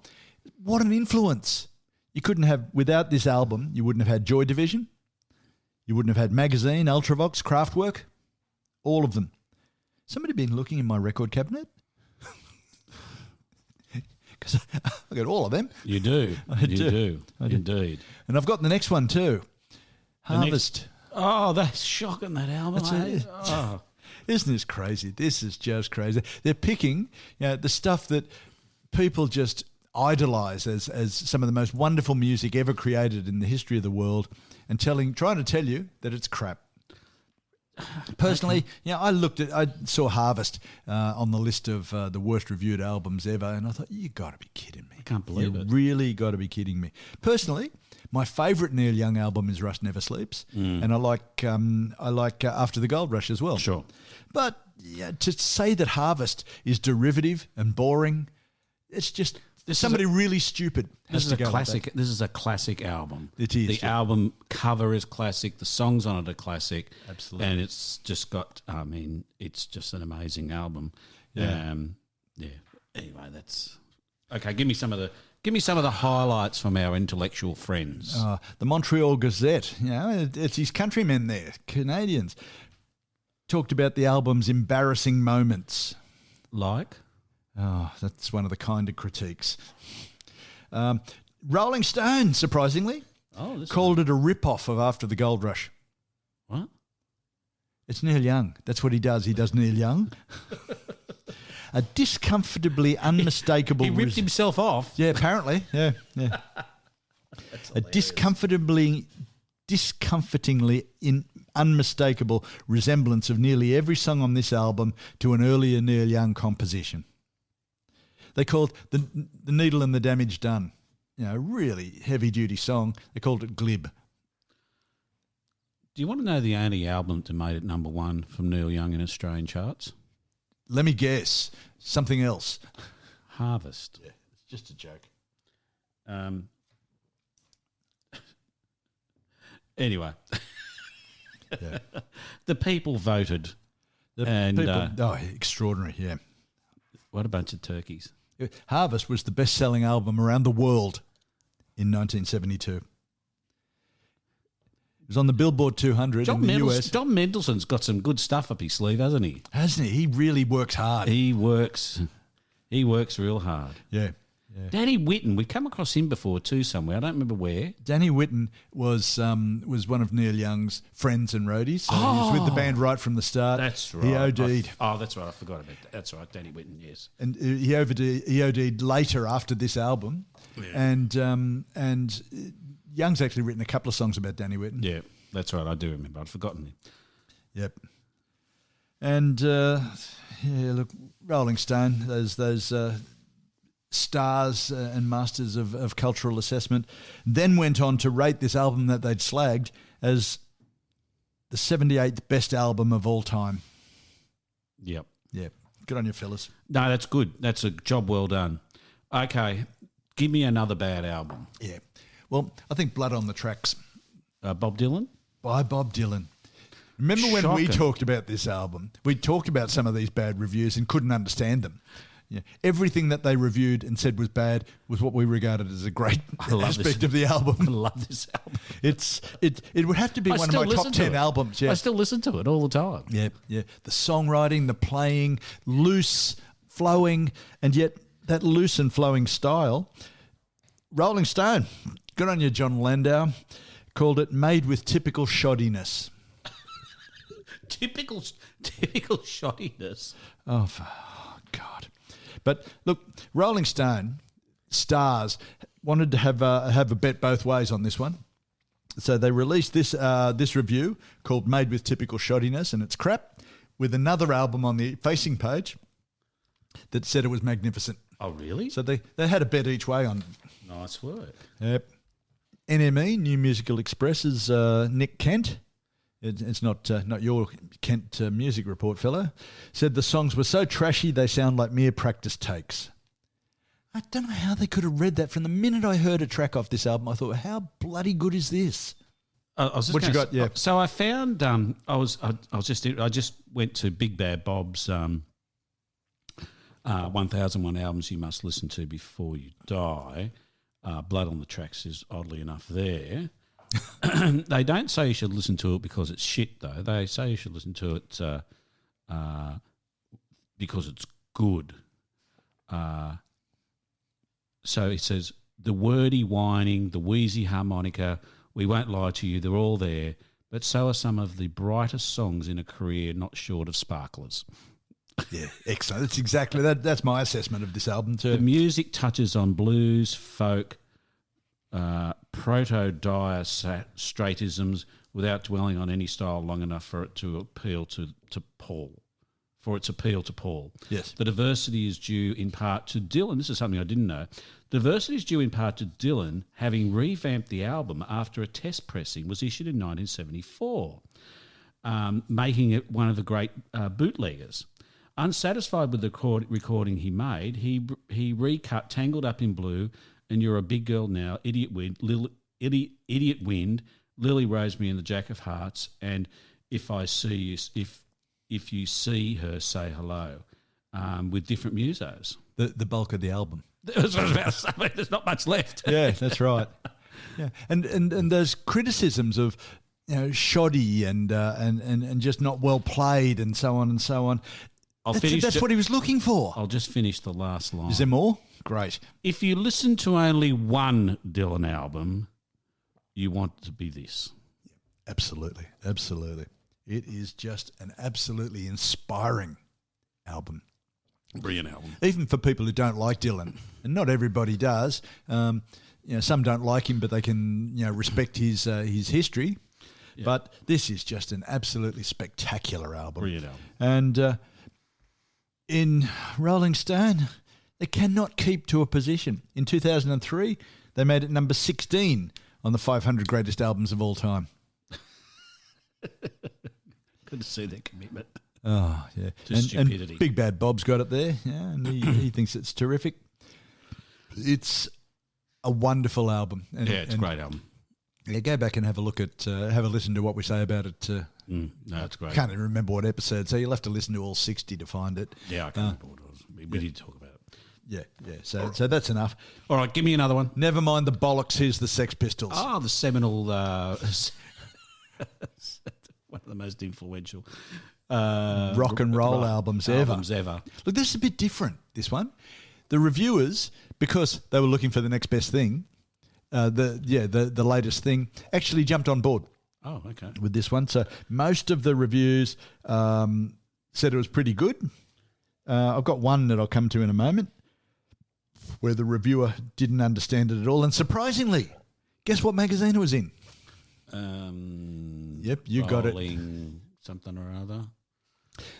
what an influence! You couldn't have without this album. You wouldn't have had Joy Division. You wouldn't have had Magazine, Ultravox, Kraftwerk, all of them. Somebody been looking in my record cabinet? Because I got all of them. You do. I You do. do. I do. Indeed. And I've got the next one too. Harvest. Oh, that's shocking, that album. Oh. Isn't this crazy? This is just crazy. They're picking, the stuff that people just idolise as some of the most wonderful music ever created in the history of the world, and trying to tell you that it's crap. Personally, I saw Harvest on the list of the worst reviewed albums ever, and I thought, you got to be kidding me! I can't believe it. Really got to be kidding me. Personally, my favourite Neil Young album is Rust Never Sleeps, and I like After the Gold Rush as well. Sure. But to say that Harvest is derivative and boring, it's just somebody really stupid. This is a classic. This is a classic album. It is. The album cover is classic. The songs on it are classic. Absolutely. And it's just got. I mean, it's just an amazing album. Yeah. Anyway, that's okay. Give me some of the highlights from our intellectual friends. The Montreal Gazette, it's his countrymen there, Canadians, talked about the album's embarrassing moments. Like? Oh, that's one of the kinder critiques. Rolling Stone, surprisingly, called it a rip-off of After the Gold Rush. What? It's Neil Young. That's what he does. He does Neil Young. A discomfortably unmistakable... He ripped himself off. Yeah, apparently. Yeah. A discomfortingly unmistakable resemblance of nearly every song on this album to an earlier Neil Young composition. They called the Needle and the Damage Done, a really heavy-duty song. They called it glib. Do you want to know the only album that made it number one from Neil Young in Australian charts? Let me guess. Something else. Harvest. Yeah, it's just a joke. Anyway. Yeah. The people voted. Extraordinary, yeah. What a bunch of turkeys. Harvest was the best-selling album around the world in 1972. It was on the Billboard 200 in the US. John Mendelssohn's got some good stuff up his sleeve, hasn't he? Hasn't he? He really works hard. He works real hard. Yeah. Danny Whitten, we come across him before too somewhere. I don't remember where. Danny Whitten was one of Neil Young's friends and roadies. So he was with the band right from the start. That's right. He OD'd. That's right. I forgot about that. That's right. Danny Whitten, yes. And he OD'd later after this album. Yeah. And Young's actually written a couple of songs about Danny Whitten. Yeah, that's right. I do remember. I'd forgotten him. Yep. And, look, Rolling Stone, those stars and masters of cultural assessment, then went on to rate this album that they'd slagged as the 78th best album of all time. Yep. Good on you, fellas. No, that's good. That's a job well done. Okay, give me another bad album. Yeah. Well, I think Blood on the Tracks. Bob Dylan? By Bob Dylan. Remember when we talked about this album? We talked about some of these bad reviews and couldn't understand them. Yeah. Everything that they reviewed and said was bad was what we regarded as a great aspect of the album. I love this album. It would have to be one of my top 10 albums. Yeah. I still listen to it all the time. Yeah. The songwriting, the playing, loose, flowing, and yet that loose and flowing style. Rolling Stone, good on you, John Landau, called it made with typical shoddiness. Typical shoddiness. Oh, God. But look, Rolling Stone stars wanted to have a bet both ways on this one. So they released this review called Made with Typical Shoddiness, and it's crap, with another album on the facing page that said it was magnificent. Oh, really? So they had a bet each way on it. Nice work. Yep. NME, New Musical Express's Nick Kent, it's not your Kent music report fellow, said the songs were so trashy they sound like mere practice takes. I don't know how they could have read that. From the minute I heard a track off this album, I thought, how bloody good is this? What you got? Yeah. So I found I just went to Big Bad Bob's 1001 albums you must listen to before you die. Blood on the Tracks is oddly enough there. They don't say you should listen to it because it's shit, though. They say you should listen to it because it's good. So it says the wordy whining, the wheezy harmonica. We won't lie to you, they're all there, but so are some of the brightest songs in a career not short of sparklers. Yeah, excellent. That's exactly that. That's my assessment of this album too. The music touches on blues, folk, proto-dire straightisms without dwelling on any style long enough for it to appeal to Paul. For its appeal to Paul. Yes. The diversity is due in part to Dylan. This is something I didn't know. Diversity is due in part to Dylan having revamped the album after a test pressing was issued in 1974, making it one of the great bootleggers. Unsatisfied with the recording he made, he recut Tangled Up in Blue and You're a Big Girl Now, Idiot Wind, Lily Rosemary and the Jack of Hearts, and If I See You, If You See Her, Say Hello, with different musos. The bulk of the album. That's what I was about to say. There's not much left. Yeah, that's right. Yeah, and those criticisms of shoddy and just not well played and so on and so on. That's what he was looking for. I'll just finish the last line. Is there more? Great. If you listen to only one Dylan album, you want it to be this. Absolutely, absolutely. It is just an absolutely inspiring album. Brilliant album. Even for people who don't like Dylan, and not everybody does. Some don't like him, but they can respect his history. Yeah. But this is just an absolutely spectacular album. Brilliant album. And in Rolling Stone, they cannot keep to a position. In 2003, they made it number 16 on the 500 greatest albums of all time. Good to see that commitment. Oh, yeah. Stupidity. And Big Bad Bob's got it there, and he thinks it's terrific. It's a wonderful album. It's a great album. Yeah, go back and have a look at, have a listen to what we say about it. No, it's great. I can't even remember what episode, so you'll have to listen to all 60 to find it. Yeah, I can't remember what it was. We did talk about it. Yeah. So that's enough. All right, give me another one. Never mind the Bọllocks, here's the Sex Pistols. Oh, the seminal... one of the most influential rock and roll albums ever. Look, this is a bit different, this one. The reviewers, because they were looking for the next best thing, the latest thing, actually jumped on board. Oh, okay. With this one. So most of the reviews said it was pretty good. I've got one that I'll come to in a moment where the reviewer didn't understand it at all. And surprisingly, guess what magazine it was in? Yep, you got it. Something or other.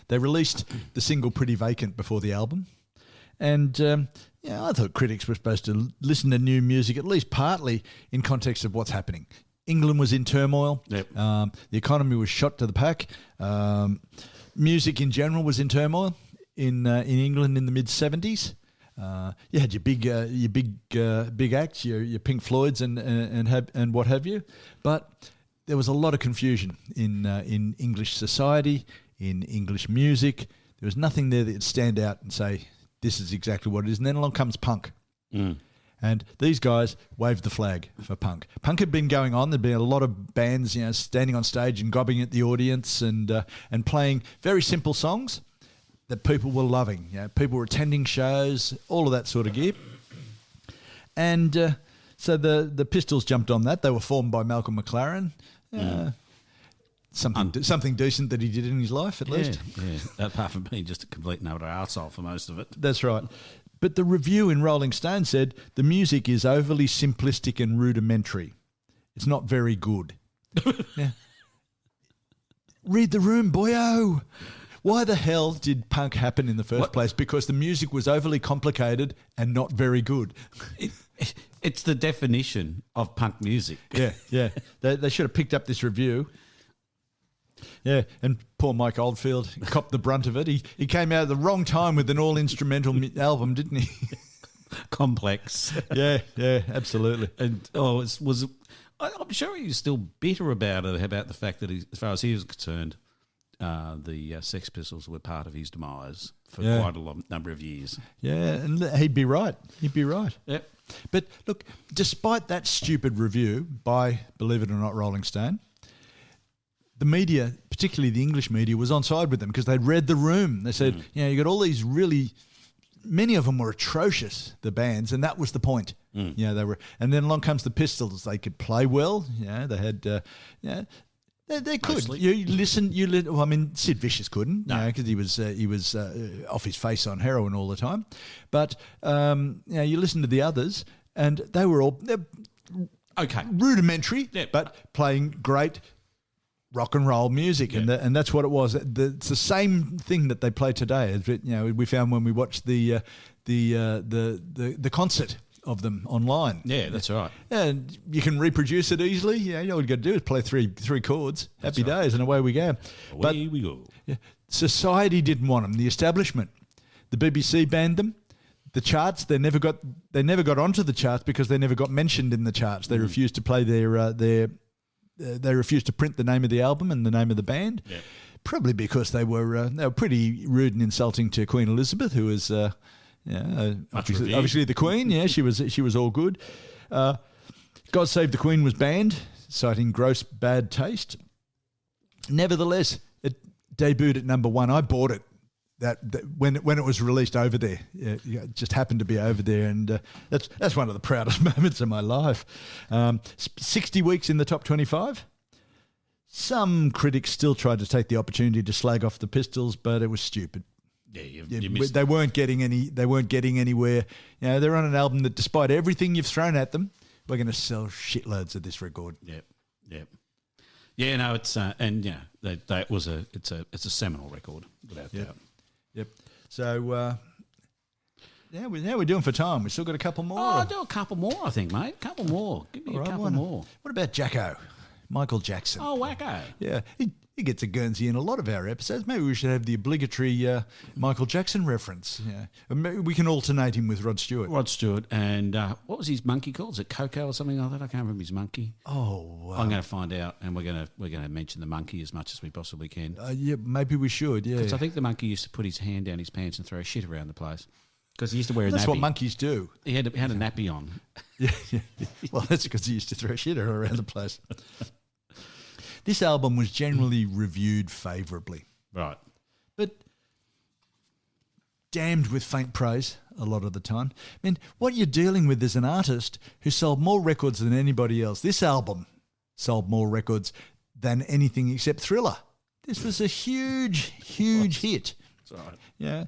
They released the single Pretty Vacant before the album. And I thought critics were supposed to listen to new music, at least partly in context of what's happening. England was in turmoil. Yep. The economy was shot to the pack. Music in general was in turmoil in England in the mid-70s. You had your big acts, your Pink Floyds and what have you, but there was a lot of confusion in English society, in English music. There was nothing there that would stand out and say this is exactly what it is. And then along comes punk, and these guys waved the flag for punk. Punk had been going on. There'd been a lot of bands, standing on stage and gobbing at the audience and playing very simple songs that people were loving. People were attending shows, all of that sort of gear. And so the Pistols jumped on that. They were formed by Malcolm McLaren. Something decent that he did in his life, at least. Yeah. Apart from being just a complete and utter arsehole for most of it. That's right. But the review in Rolling Stone said the music is overly simplistic and rudimentary. It's not very good. Yeah. Read the room, boyo. Why the hell did punk happen in the first place? Because the music was overly complicated and not very good. It's the definition of punk music. Yeah. They should have picked up this review. Yeah, and poor Mike Oldfield copped the brunt of it. He came out at the wrong time with an all-instrumental album, didn't he? complex. Yeah, absolutely. And I'm sure he was still bitter about the fact that, as far as he was concerned, the Sex Pistols were part of his demise for quite a long number of years. Yeah, and he'd be right. Yep. But look, despite that stupid review by, believe it or not, Rolling Stone, the media, particularly the English media, was on side with them because they'd read the room. They said, you got all these really, many of them were atrocious, the bands, and that was the point. They were, and then along comes the Pistols. They could play well. They had, They could. Mostly. I mean, Sid Vicious couldn't, because he was off his face on heroin all the time. But you listen to the others, and they're Okay. rudimentary, Yep. but playing great rock and roll music, and that's what it was. It's the same thing that they play today. We found when we watched the concert of them online. Yeah, that's right. And you can reproduce it easily. All you got to do is play three chords. Happy days, and away we go. Away we go. Yeah, society didn't want them. The establishment, the BBC banned them. The charts, they never got onto the charts because they never got mentioned in the charts. They refused to play they refused to print the name of the album and the name of the band. Yeah. Probably because they were pretty rude and insulting to Queen Elizabeth, who was obviously the Queen. Yeah, she was all good. God Save the Queen was banned, citing gross bad taste. Nevertheless, it debuted at number 1. I bought it that when it was released over there. It just happened to be over there, and that's one of the proudest moments of my life. 60 weeks in the top 25. Some critics still tried to take the opportunity to slag off the Pistols, but it was stupid. Yeah, you missed. They weren't getting anywhere. They're on an album that, despite everything you've thrown at them, we're going to sell shitloads of this record. Yep. Yeah, no, it's it's a seminal record without doubt. Yep. So how we're doing for time? We still got a couple more. I'll do a couple more, I think, mate. A couple more. Give me a couple more. What about Jacko? Michael Jackson. Oh, wacko. Yeah, he gets a Guernsey in a lot of our episodes. Maybe we should have the obligatory Michael Jackson reference. Yeah, maybe we can alternate him with Rod Stewart. And what was his monkey called? Is it Coco or something like that? I can't remember his monkey. Oh, I'm going to find out, and we're going to mention the monkey as much as we possibly can. Yeah, maybe we should. Yeah, because I think the monkey used to put his hand down his pants and throw shit around the place. Because he used to wear a nappy. That's what monkeys do. He had a nappy on. Yeah. Well, that's because he used to throw shit around the place. This album was generally reviewed favourably. Right. But damned with faint praise a lot of the time. I mean, what you're dealing with is an artist who sold more records than anybody else. This album sold more records than anything except Thriller. This was a huge hit. That's right. Yeah.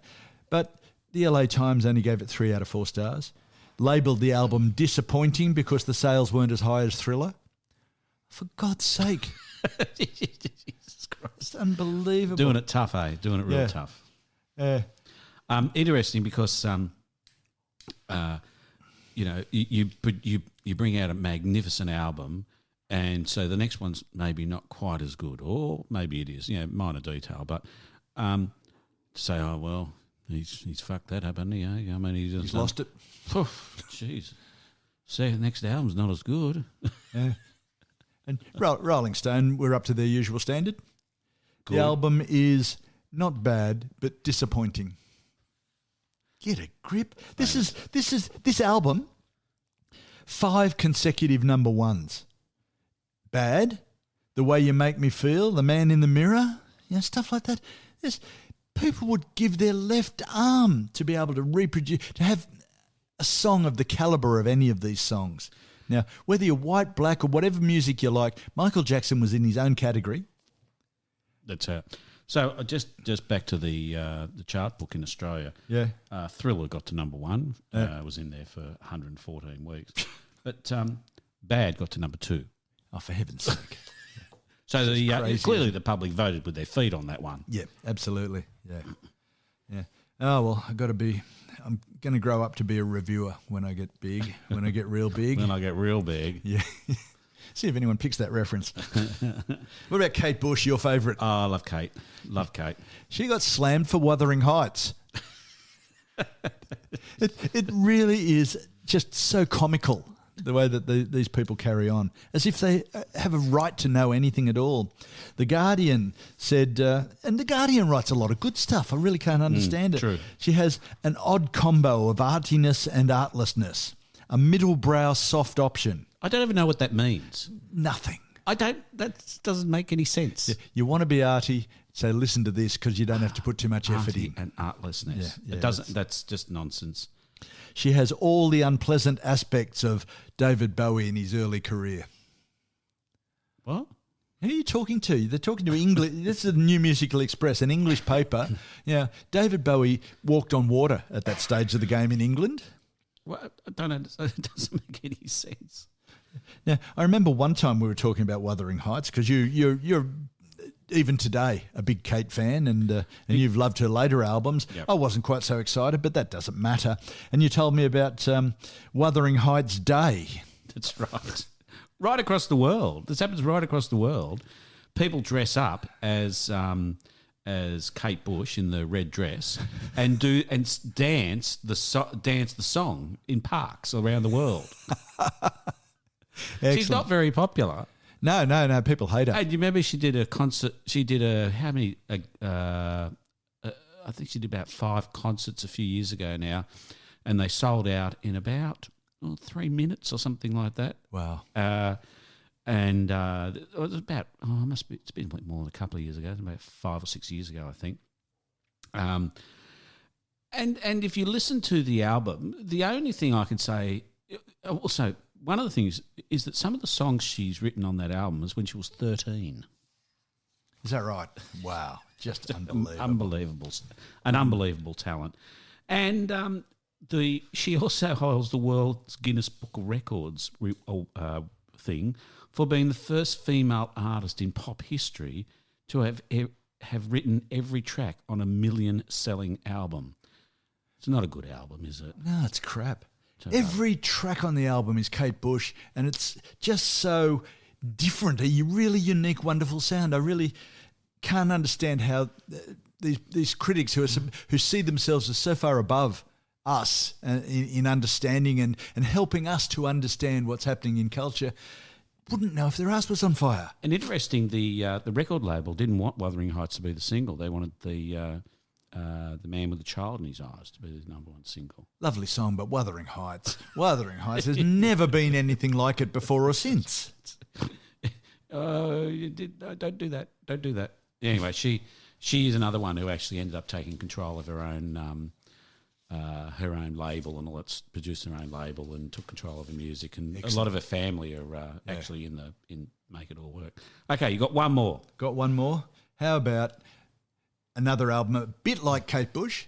But the LA Times only gave it 3 out of 4 stars. Labelled the album disappointing because the sales weren't as high as Thriller. For God's sake. Jesus Christ. It's unbelievable. Doing it tough, eh? Doing it real tough. Interesting because, you bring out a magnificent album, and so the next one's maybe not quite as good, or maybe it is, minor detail, but say, oh, well, he's fucked that up, hasn't he? I mean, he's lost it. Jeez. So the next album's not as good. Yeah. And Rolling Stone were up to their usual standard. Good. The album is not bad, but disappointing. Get a grip. This album, 5 consecutive number 1s. Bad, The Way You Make Me Feel, The Man in the Mirror, stuff like that. People would give their left arm to be able to reproduce, to have a song of the calibre of any of these songs. Now, whether you're white, black, or whatever music you like, Michael Jackson was in his own category. That's it. So just back to the chart book in Australia. Yeah. Thriller got to number 1. Was in there for 114 weeks. But Bad got to number 2. Oh, for heaven's sake. So clearly the public voted with their feet on that one. Yeah, absolutely. Yeah. Oh, well, I'm going to grow up to be a reviewer when I get big, when I get real big. When I get real big. Yeah. See if anyone picks that reference. What about Kate Bush, your favourite? Oh, I love Kate. Love Kate. She got slammed for Wuthering Heights. It really is just so comical, the way that these people carry on, as if they have a right to know anything at all. The Guardian said, and The Guardian writes a lot of good stuff. I really can't understand it. True. She has an odd combo of artiness and artlessness, a middle-brow soft option. I don't even know what that means. Nothing. That doesn't make any sense. You want to be arty, so listen to this because you don't have to put too much effort in. And artlessness. Yeah, It doesn't. That's just nonsense. She has all the unpleasant aspects of David Bowie in his early career. What? Who are you talking to? They're talking to English. This is the New Musical Express, an English paper. Yeah, David Bowie walked on water at that stage of the game in England. Well, I don't understand. It doesn't make any sense. Now, I remember one time we were talking about Wuthering Heights because you're even today a big Kate fan and you've loved her later albums. Yep. I wasn't quite so excited, but that doesn't matter. And you told me about Wuthering Heights Day. That's right. Right across the world. This happens right across the world. People dress up as Kate Bush in the red dress and dance the song in parks around the world. She's not very popular. No. People hate her. Hey, do you remember she did a concert? She did how many? I think she did about 5 concerts a few years ago now, and they sold out in about 3 minutes or something like that. Wow. And it was about it's been more than a couple of years ago, about 5 or 6 years ago, I think. And if you listen to the album, the only thing I can say also. One of the things is that some of the songs she's written on that album was when she was 13. Is that right? Wow. Just unbelievable. An unbelievable talent. And she also holds the World's Guinness Book of Records thing for being the first female artist in pop history to have written every track on a million-selling album. It's not a good album, is it? No, it's crap. Every track on the album is Kate Bush, and it's just so different, a really unique, wonderful sound. I really can't understand how these critics who see themselves as so far above us in understanding and helping us to understand what's happening in culture wouldn't know if their ass was on fire. And interesting, the record label didn't want Wuthering Heights to be the single. They wanted the Man with the Child in His Eyes to be the number 1 single. Lovely song, but Wuthering Heights has never been anything like it before or since. Don't do that. Anyway, she is another one who actually ended up taking control of her own label and all that, produced her own label and took control of her music. And excellent. A lot of her family are actually in Make It All Work. Okay, you got one more. Got one more? How about another album, a bit like Kate Bush,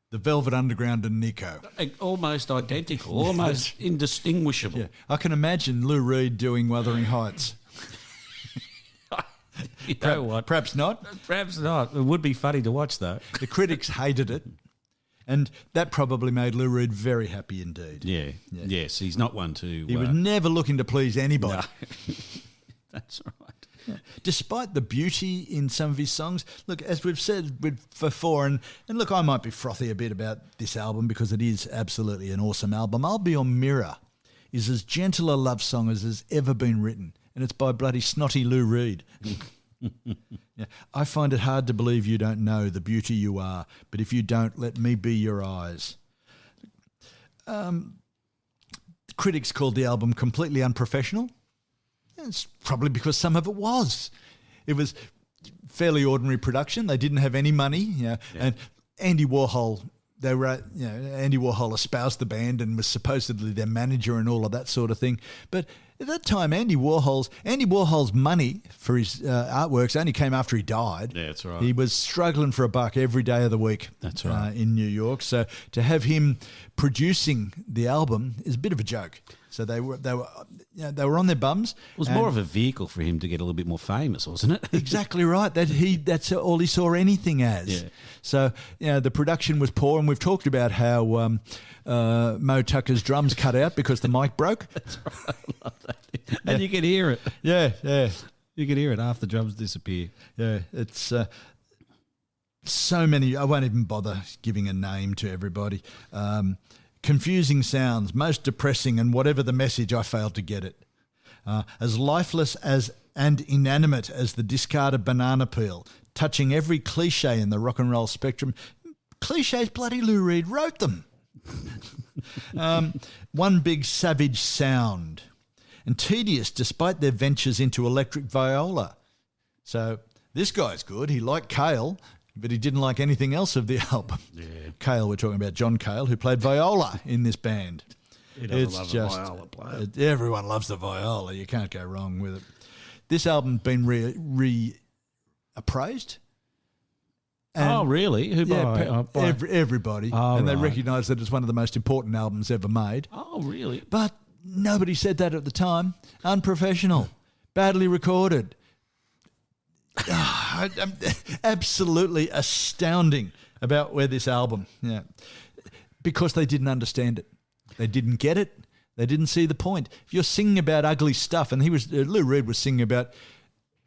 The Velvet Underground and Nico. Almost identical, almost indistinguishable. Yeah. I can imagine Lou Reed doing Wuthering Heights. You know what? Perhaps not. Perhaps not. It would be funny to watch, though. The critics hated it, and that probably made Lou Reed very happy indeed. Yeah. Yes, he's not one to... He was never looking to please anybody. No. That's right. Despite the beauty in some of his songs, look, as we've said before, and look, I might be frothy a bit about this album because it is absolutely an awesome album. I'll Be Your Mirror is as gentle a love song as has ever been written, and it's by bloody snotty Lou Reed. Yeah. I find it hard to believe you don't know the beauty you are, but if you don't, let me be your eyes. Critics called the album completely unprofessional. It's probably because some of it was. It was fairly ordinary production. They didn't have any money, and Andy Warhol. Andy Warhol espoused the band and was supposedly their manager and all of that sort of thing. But at that time, Andy Warhol's money for his artworks only came after he died. Yeah, that's right. He was struggling for a buck every day of the week. That's right. In New York. So to have him producing the album is a bit of a joke. So they were on their bums. It was more of a vehicle for him to get a little bit more famous, wasn't it? Exactly right. That's all he saw anything as. Yeah. So the production was poor, and we've talked about how Mo Tucker's drums cut out because the mic broke. That's right. I love that. And you can hear it. Yeah. You can hear it. Half the drums disappear. Yeah, it's. So many, I won't even bother giving a name to everybody. Confusing sounds, most depressing, and whatever the message, I failed to get it. As lifeless and inanimate as the discarded banana peel, touching every cliche in the rock and roll spectrum. Cliches, bloody Lou Reed wrote them. One big savage sound, and tedious despite their ventures into electric viola. So this guy's good. He liked Cale, but he didn't like anything else of the album. Yeah. Cale, we're talking about John Cale, who played viola in this band. He doesn't love a viola player. Everyone loves the viola. You can't go wrong with it. This album's been reappraised. Oh, really? Who by? Everybody. Oh, and they right. recognise that it's one of the most important albums ever made. Oh, really? But nobody said that at the time. Unprofessional. Badly recorded. Absolutely astounding about where this album, because they didn't understand it. They didn't get it. They didn't see the point. If you're singing about ugly stuff, and Lou Reed was singing about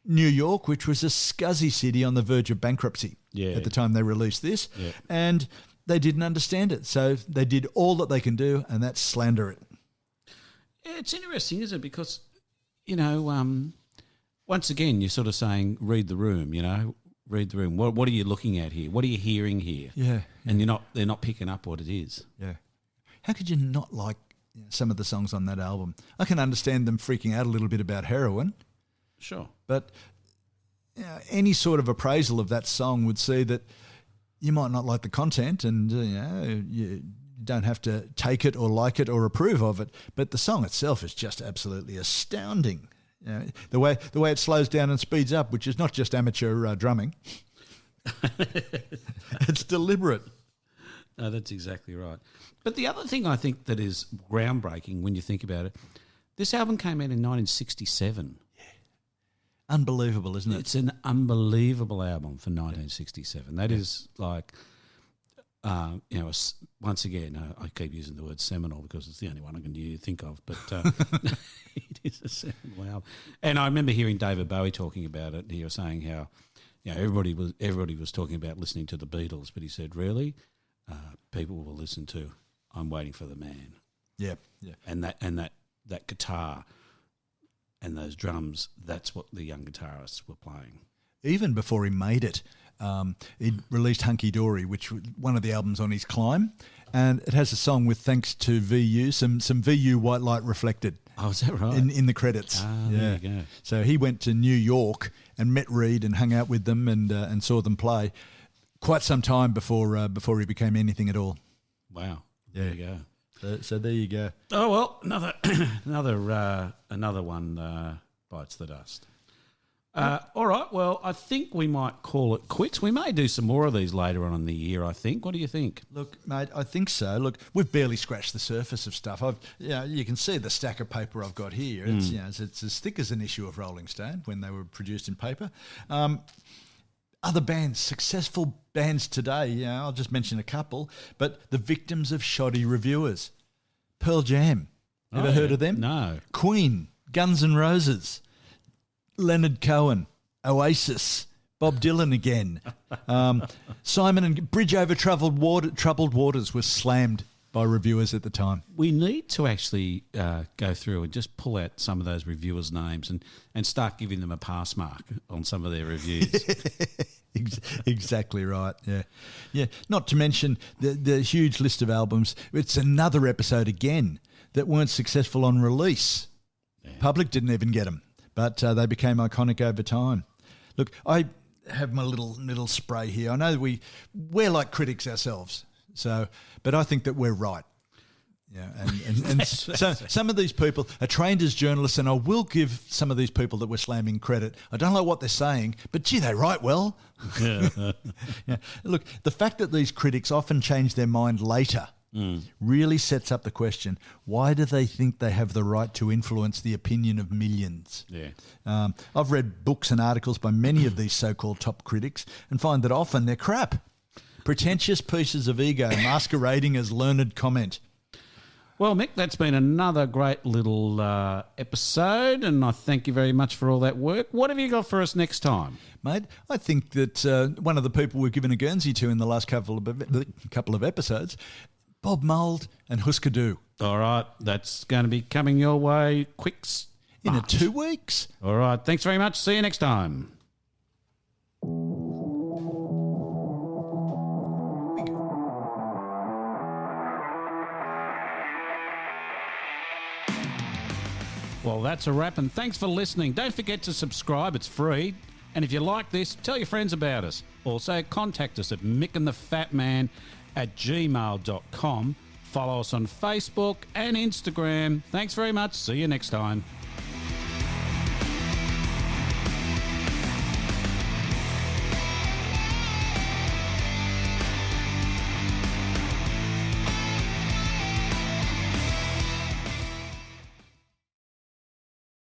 New York, which was a scuzzy city on the verge of bankruptcy at the time they released this, and they didn't understand it. So they did all that they can do, and that's slander it. Yeah, it's interesting, isn't it? Because, once again, you're sort of saying, read the room, read the room. What are you looking at here? What are you hearing here? Yeah. And they're not picking up what it is. Yeah. How could you not like some of the songs on that album? I can understand them freaking out a little bit about heroin. Sure. But any sort of appraisal of that song would see that you might not like the content, and you don't have to take it or like it or approve of it. But the song itself is just absolutely astounding. The way it slows down and speeds up, which is not just amateur drumming. It's deliberate. No, that's exactly right. But the other thing I think that is groundbreaking when you think about it, this album came out in 1967. Unbelievable, isn't it? It's an unbelievable album for 1967. That is like, once again, I keep using the word seminal because it's the only one I can think of, but it is a seminal album. And I remember hearing David Bowie talking about it. He was saying how, everybody was talking about listening to the Beatles, but he said, really, people will listen to I'm Waiting for the Man. Yeah, yeah. And that guitar and those drums, that's what the young guitarists were playing. Even before he made it, he released Hunky Dory, which was one of the albums on his climb, and it has a song with thanks to VU, some VU white light reflected. Oh, is that right? In the credits. Ah, there you go. So he went to New York and met Reed and hung out with them and saw them play quite some time before he became anything at all. Wow. There you go. So there you go. Oh well, another one bites the dust. All right. Well, I think we might call it quits. We may do some more of these later on in the year, I think. What do you think? Look, mate, I think so. Look, we've barely scratched the surface of stuff. You can see the stack of paper I've got here. It's it's as thick as an issue of Rolling Stone when they were produced in paper. Other bands, successful bands today, I'll just mention a couple, but the victims of shoddy reviewers. Pearl Jam. Ever heard of them? No. Queen, Guns N' Roses, Leonard Cohen, Oasis, Bob Dylan again. Simon and Bridge Over Troubled Waters was slammed by reviewers at the time. We need to actually go through and just pull out some of those reviewers' names and start giving them a pass mark on some of their reviews. Exactly right. Yeah. Not to mention the huge list of albums. It's another episode again that weren't successful on release. Yeah. Public didn't even get them, but they became iconic over time. Look, I have my little spray here. I know we're like critics ourselves. But I think that we're right. Yeah, and so some of these people are trained as journalists, and I will give some of these people that we're slamming credit. I don't know what they're saying, but gee, they write well. Yeah. Look, the fact that these critics often change their mind later really sets up the question: why do they think they have the right to influence the opinion of millions? Yeah, I've read books and articles by many of these so-called top critics and find that often they're crap. Pretentious pieces of ego masquerading as learned comment. Well, Mick, that's been another great little episode, and I thank you very much for all that work. What have you got for us next time? Mate, I think that one of the people we've given a Guernsey to in the last couple of episodes, Bob Mould and Husker Du. All right, that's going to be coming your way quick. In 2 weeks. All right, thanks very much. See you next time. Well, that's a wrap, and thanks for listening. Don't forget to subscribe. It's free. And if you like this, tell your friends about us. Also, contact us at mickandthefatman@gmail.com. Follow us on Facebook and Instagram. Thanks very much. See you next time.